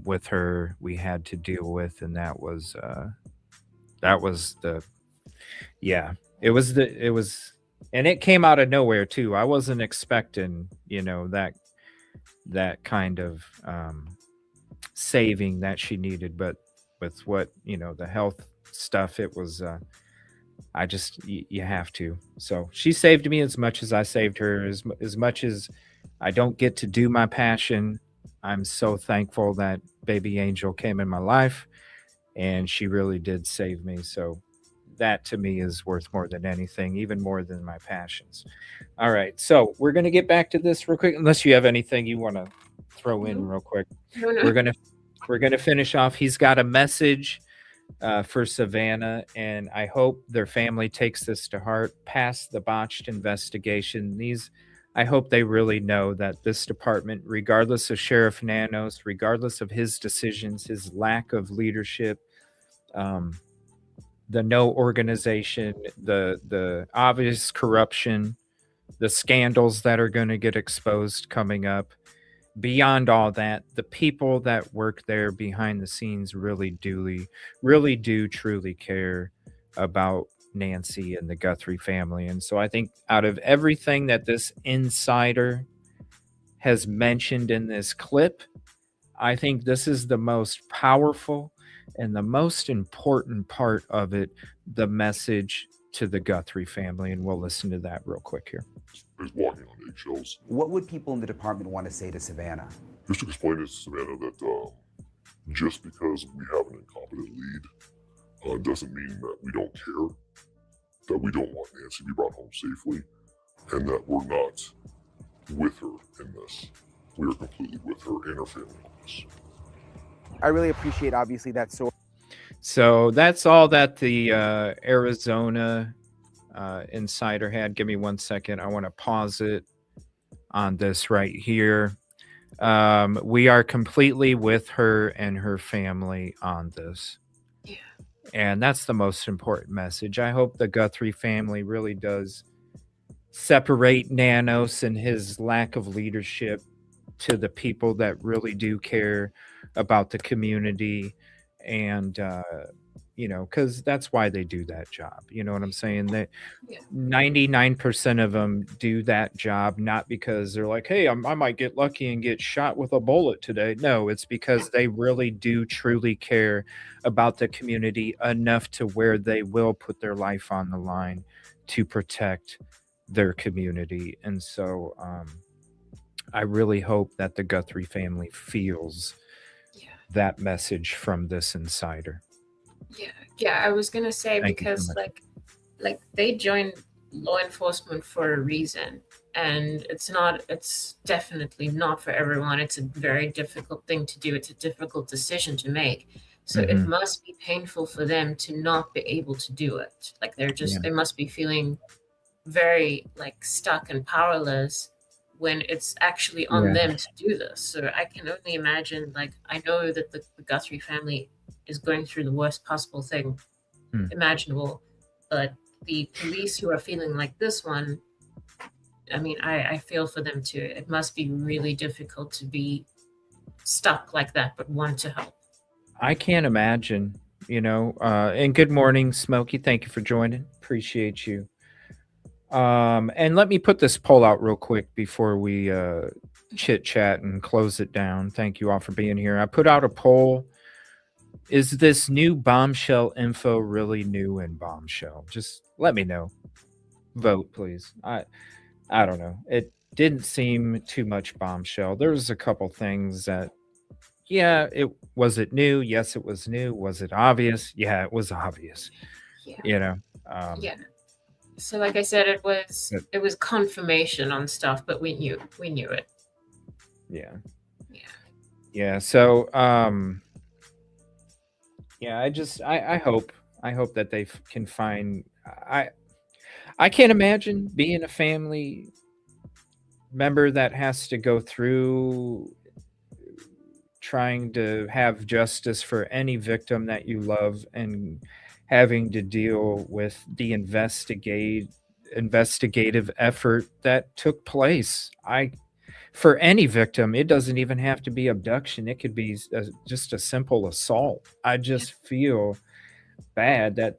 with her we had to deal with, and it was, and it came out of nowhere too. I wasn't expecting, that kind of saving that she needed, but with what, the health stuff, it was, you have to. So she saved me as much as I saved her. As much as I don't get to do my passion, I'm so thankful that baby Angel came in my life, and she really did save me. So that to me is worth more than anything, even more than my passions. All right, so we're gonna get back to this real quick, unless you have anything you want to throw in real quick. No. We're gonna finish off. He's got a message for Savannah, and I hope their family takes this to heart. Past the botched investigation, I hope they really know that this department, regardless of Sheriff Nanos, regardless of his decisions, his lack of leadership, the no organization, the obvious corruption, the scandals that are going to get exposed coming up, beyond all that, the people that work there behind the scenes really do truly care about Nancy and the Guthrie family. And so I think out of everything that this insider has mentioned in this clip, I think this is the most powerful and the most important part of it, the message to the Guthrie family. And we'll listen to that real quick here. Is walking on eggshells. What would people in the department want to say to Savannah? Just to explain to Savannah that just because we have an incompetent lead doesn't mean that we don't care, that we don't want Nancy to be brought home safely, and that we're not with her in this. We are completely with her and her family on this. I really appreciate, obviously, that So that's all that the Arizona insider had. Give me 1 second. I want to pause it on this right here. We are completely with her and her family on this. Yeah. And that's the most important message. I hope the Guthrie family really does separate Nanos and his lack of leadership to the people that really do care about the community, and because that's why they do that job. You know what I'm saying? That 99% of them do that job not because they're like, hey, I might get lucky and get shot with a bullet today. No, it's because they really do truly care about the community enough to where they will put their life on the line to protect their community. And so I really hope that the Guthrie family feels Yeah. that message from this insider. Yeah, I was gonna say, Thank you so because much. like they joined law enforcement for a reason, and it's definitely not for everyone. It's a very difficult thing to do. It's a difficult decision to make. So it Mhm. must be painful for them to not be able to do it. Like Yeah. they must be feeling very like stuck and powerless when it's actually on Yeah. them to do this. So I can only imagine, like, I know that the Guthrie family is going through the worst possible thing Hmm. imaginable, but the police who are feeling like this one, I mean, I feel for them too. It must be really difficult to be stuck like that but want to help. I can't imagine, and good morning, Smokey. Thank you for joining. Appreciate you. And let me put this poll out real quick before we chit chat and close it down. Thank you all for being here. I put out a poll. Is this new Bombshell info really new in Bombshell? Just let me know. Vote, please. I don't know. It didn't seem too much Bombshell. There was a couple things that, yeah, was it new? Yes, it was new. Was it obvious? Yeah, it was obvious. Yeah. Yeah. So like I said, it was confirmation on stuff, but we knew it. Yeah. Yeah. Yeah. So yeah, I hope that they can find I can't imagine being a family member that has to go through trying to have justice for any victim that you love and having to deal with the investigative effort that took place. For any victim, it doesn't even have to be abduction. It could be just a simple assault. I just feel bad that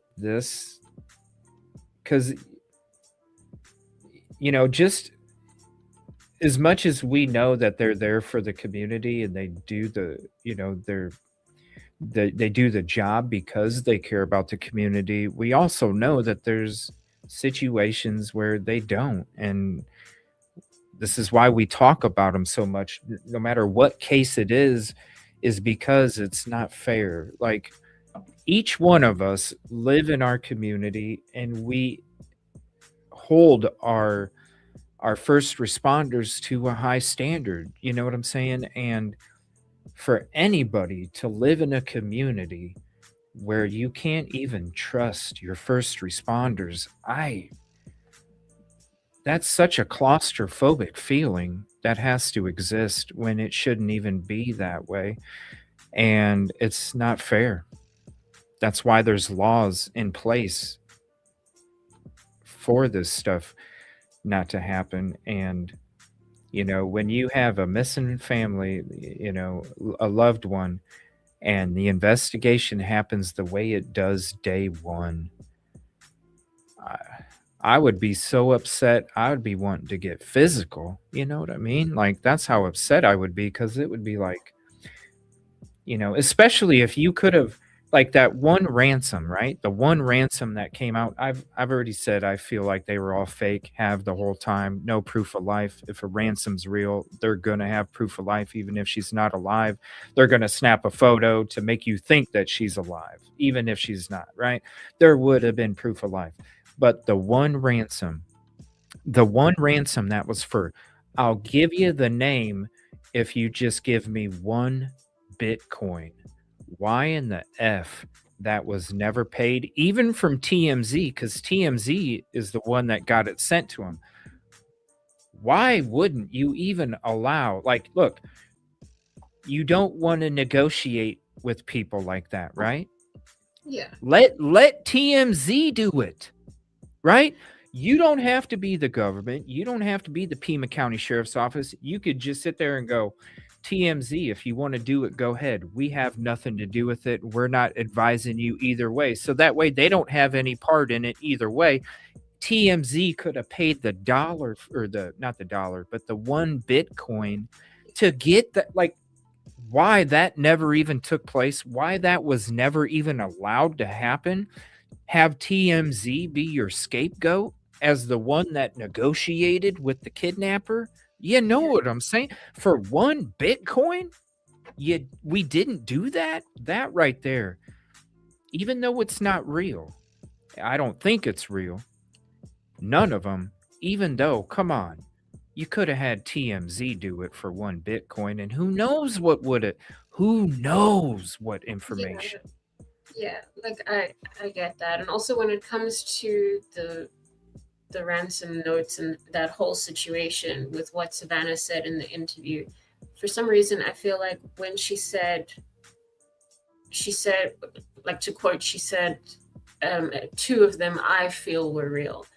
because just as much as we know that they're there for the community and they do they do the job because they care about the community, we also know that there's situations where they don't. And this is why we talk about them so much, no matter what case it is because it's not fair. Like, each one of us live in our community and we hold our first responders to a high standard. You know what I'm saying? And for anybody to live in a community where you can't even trust your first responders, that's such a claustrophobic feeling that has to exist when it shouldn't even be that way. And it's not fair. That's why there's laws in place for this stuff not to happen. And when you have a missing family, a loved one, and the investigation happens the way it does day one, I would be so upset. I would be wanting to get physical. You know what I mean? Like, that's how upset I would be, because it would be like, especially if you could have, like, that one ransom, right? The one ransom that came out. I've already said I feel like they were all fake, have the whole time, no proof of life. If a ransom's real, they're going to have proof of life, even if she's not alive. They're going to snap a photo to make you think that she's alive, even if she's not, right? There would have been proof of life. But the one ransom that was for, I'll give you the name if you just give me 1 Bitcoin. Why in the F that was never paid, even from TMZ, because TMZ is the one that got it sent to him. Why wouldn't you even allow, like, look, you don't want to negotiate with people like that, right? Yeah. Let TMZ do it, right? You don't have to be the government. You don't have to be the Pima County Sheriff's Office. You could just sit there and go, TMZ, if you want to do it, go ahead. We have nothing to do with it. We're not advising you either way. So that way they don't have any part in it either way. TMZ could have paid the dollar, or not the dollar, but the 1 Bitcoin to get that. Like, why that never even took place, why that was never even allowed to happen. Have TMZ be your scapegoat. as the one that negotiated with the kidnapper. You know what I'm saying? For 1 Bitcoin, we didn't do that. That right there, even though it's not real, I don't think it's real. None of them, even though, come on, you could have had TMZ do it for 1 Bitcoin, and who knows what would it, who knows what information. Yeah, like I get that. And also when it comes to the ransom notes and that whole situation with what Savannah said in the interview, for some reason I feel like when she said, like, to quote, she said, 2 of them I feel were real.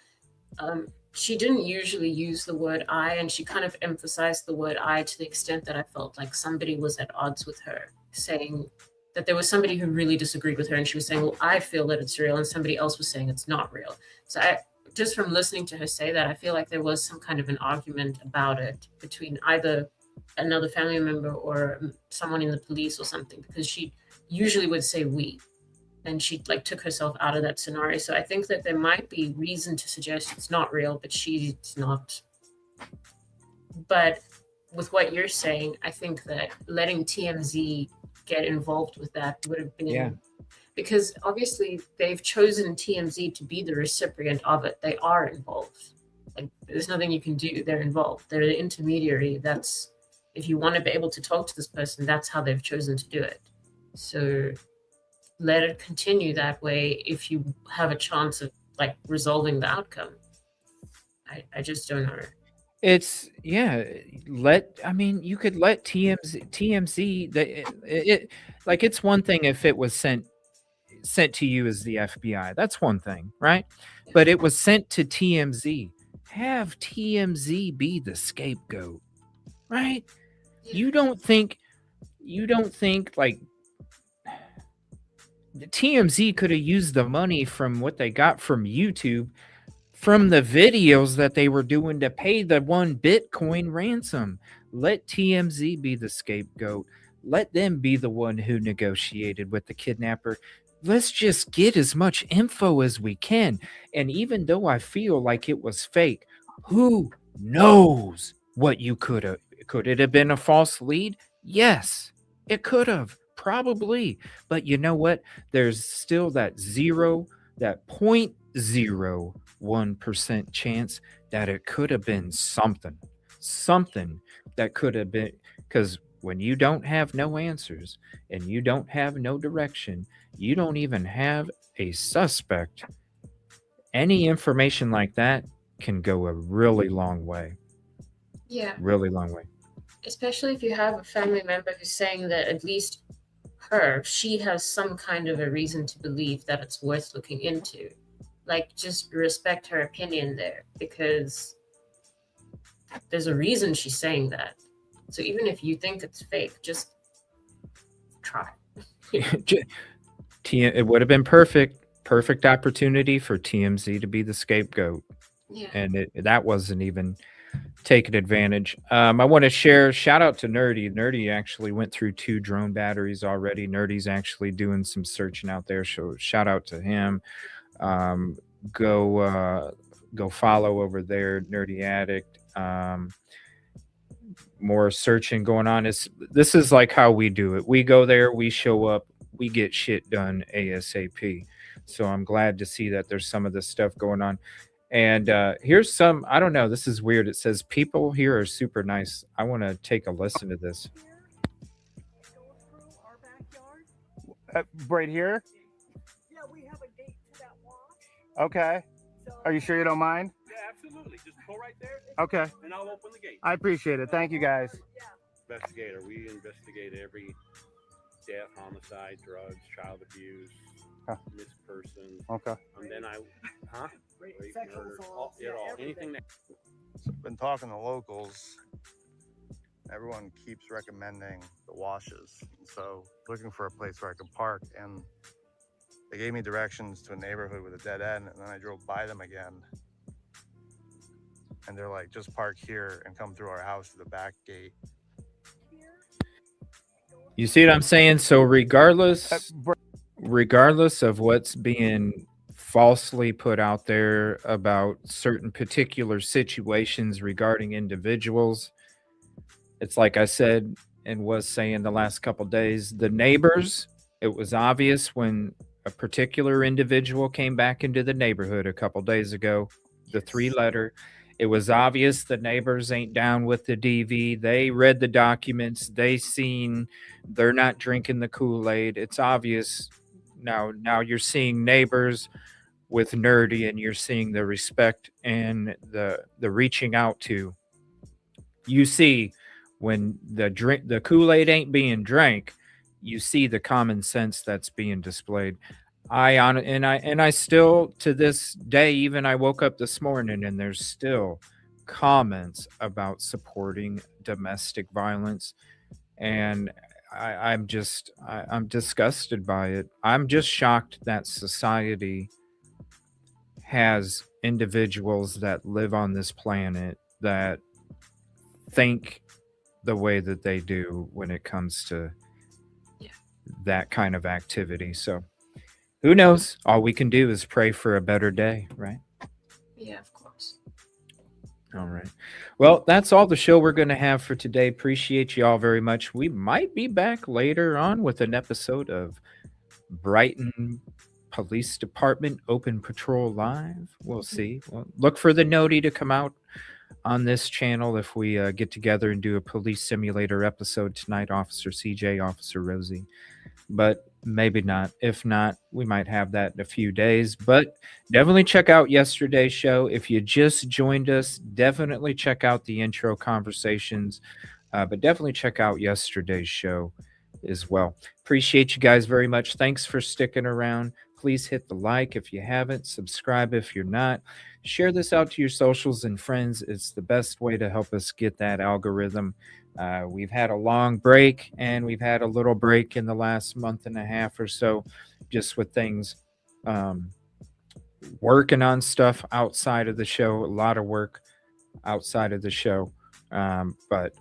She didn't usually use the word I, and she kind of emphasized the word I to the extent that I felt like somebody was at odds with her, saying that there was somebody who really disagreed with her, and she was saying, well, I feel that it's real, and somebody else was saying it's not real. So just from listening to her say that, I feel like there was some kind of an argument about it between either another family member or someone in the police or something, because she usually would say we, and she like took herself out of that scenario. So I think that there might be reason to suggest it's not real, but she's not. But with what you're saying, I think that letting TMZ get involved with that would have been, because obviously they've chosen TMZ to be the recipient of it. They are involved. Like, there's nothing you can do. They're involved. They're the intermediary. That's, if you want to be able to talk to this person, that's how they've chosen to do it. So let it continue that way if you have a chance of like resolving the outcome. I just don't know. It's I mean, you could let TMZ like, it's one thing if it was sent to you as the FBI. That's one thing, right? But it was sent to TMZ. Have TMZ be the scapegoat, right? You don't think like the TMZ could have used the money from what they got from YouTube, from the videos that they were doing, to pay the 1 Bitcoin ransom. Let TMZ be the scapegoat. Let them be the one who negotiated with the kidnapper. Let's just get as much info as we can. And even though I feel like it was fake, who knows what you could have? Could it have been a false lead? Yes, it could have. Probably. But you know what? There's still that 0.01% chance that it could have been something that could have been, because when you don't have no answers and you don't have no direction, you don't even have a suspect, any information like that can go a really long way. Yeah. Really long way. Especially if you have a family member who's saying that at least she has some kind of a reason to believe that it's worth looking into. Like, just respect her opinion there, because there's a reason she's saying that. So even if you think it's fake, just try. It would have been perfect opportunity for TMZ to be the scapegoat. Yeah. And that wasn't even taken advantage. I want to share, shout out to Nerdy. Nerdy actually went through 2 drone batteries already. Nerdy's actually doing some searching out there, so shout out to him. Go follow over there, Nerdy Addict. More searching going on. This is like how we do it. We go there, we show up, we get shit done ASAP. So I'm glad to see that there's some of this stuff going on. And here's some, I don't know, this is weird. It says people here are super nice. I want to take a listen to this. Right here? Yeah, we have a gate to that wash. Okay. So, Are you sure you don't mind? Yeah, absolutely. Just go right there. Okay. And I'll open the gate. I appreciate it. Thank you, guys. Yeah. Investigator. We investigate every death, homicide, drugs, child abuse, missed person. Okay. And then rape, murder, all, anything that. Been talking to locals. Everyone keeps recommending the washes. So looking for a place where I can park, and they gave me directions to a neighborhood with a dead end, and then I drove by them again. And they're like, just park here and come through our house to the back gate. You see what I'm saying? So regardless of what's being falsely put out there about certain particular situations regarding individuals. It's like I said and was saying the last couple days, the neighbors, it was obvious when a particular individual came back into the neighborhood a couple days ago, the 3-letter. It was obvious the neighbors ain't down with the DV. They read the documents. They're not drinking the Kool-Aid. It's obvious now you're seeing neighbors with nerdy, and you're seeing the respect and the reaching out to. You see when the Kool-Aid ain't being drank, you see the common sense that's being displayed. I still, to this day, even I woke up this morning and there's still comments about supporting domestic violence, and I'm disgusted by it. I'm just shocked that society has individuals that live on this planet that think the way that they do when it comes to that kind of activity. So who knows? All we can do is pray for a better day, right? Yeah, of course. All right. Well, that's all the show we're going to have for today. Appreciate you all very much. We might be back later on with an episode of Brighton Police Department Open Patrol Live. We'll see. Well, look for the noti to come out on this channel if we get together and do a police simulator episode tonight, Officer CJ, Officer Rosee. But maybe not. If not, we might have that in a few days. But definitely check out yesterday's show. If you just joined us, definitely check out the intro conversations. But definitely check out yesterday's show as well. Appreciate you guys very much. Thanks for sticking around. Please hit the like if you haven't. Subscribe if you're not. Share this out to your socials and friends. It's the best way to help us get that algorithm. We've had a long break, and we've had a little break in the last month and a half or so, just with things working on stuff outside of the show. A lot of work outside of the show. But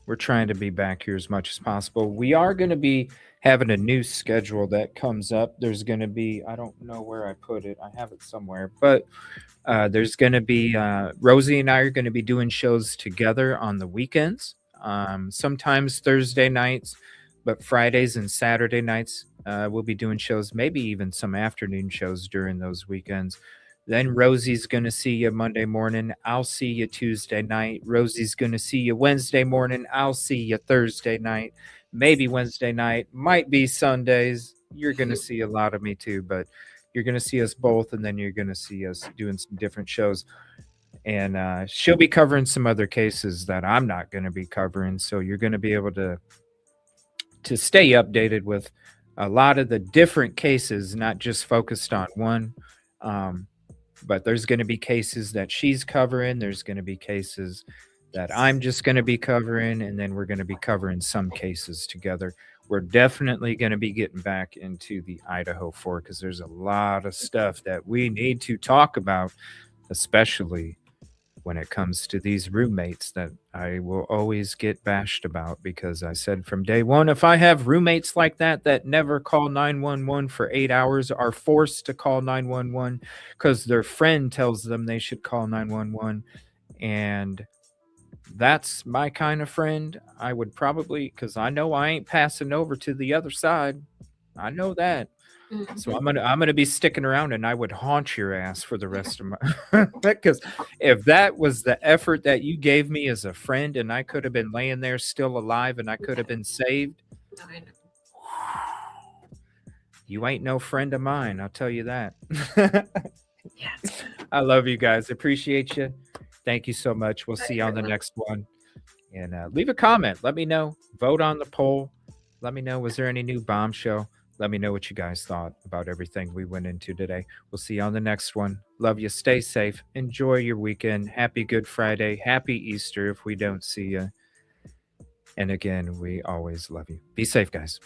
we're trying to be back here as much as possible. We are going to be having a new schedule that comes up. There's going to be, I don't know where I put it. I have it somewhere, but there's going to be, Rosee and I are going to be doing shows together on the weekends, sometimes Thursday nights, but Fridays and Saturday nights, we'll be doing shows, maybe even some afternoon shows during those weekends. Then Rosee's going to see you Monday morning. I'll see you Tuesday night. Rosee's going to see you Wednesday morning. I'll see you Thursday night. Maybe Wednesday night. Might be Sundays. You're going to see a lot of me too, but you're going to see us both, and then you're going to see us doing some different shows. And she'll be covering some other cases that I'm not going to be covering, so you're going to be able to stay updated with a lot of the different cases, not just focused on one. But there's going to be cases that she's covering. There's going to be cases that I'm just going to be covering. And then we're going to be covering some cases together. We're definitely going to be getting back into the Idaho 4 because there's a lot of stuff that we need to talk about, especially when it comes to these roommates that I will always get bashed about, because I said from day one, if I have roommates like that never call 911 for 8 hours, are forced to call 911 because their friend tells them they should call 911, and that's my kind of friend, I would probably, because I know I ain't passing over to the other side. I know that. So I'm gonna be sticking around, and I would haunt your ass for the rest of my because if that was the effort that you gave me as a friend, and I could have been laying there still alive, and I could have been saved, you ain't no friend of mine. I'll tell you that. I love you guys. Appreciate you. Thank you so much. We'll see you on the next one. And leave a comment. Let me know. Vote on the poll. Let me know. Was there any new Bombshell? Let me know what you guys thought about everything we went into today. We'll see you on the next one. Love you. Stay safe. Enjoy your weekend. Happy Good Friday. Happy Easter if we don't see you. And again, we always love you. Be safe, guys.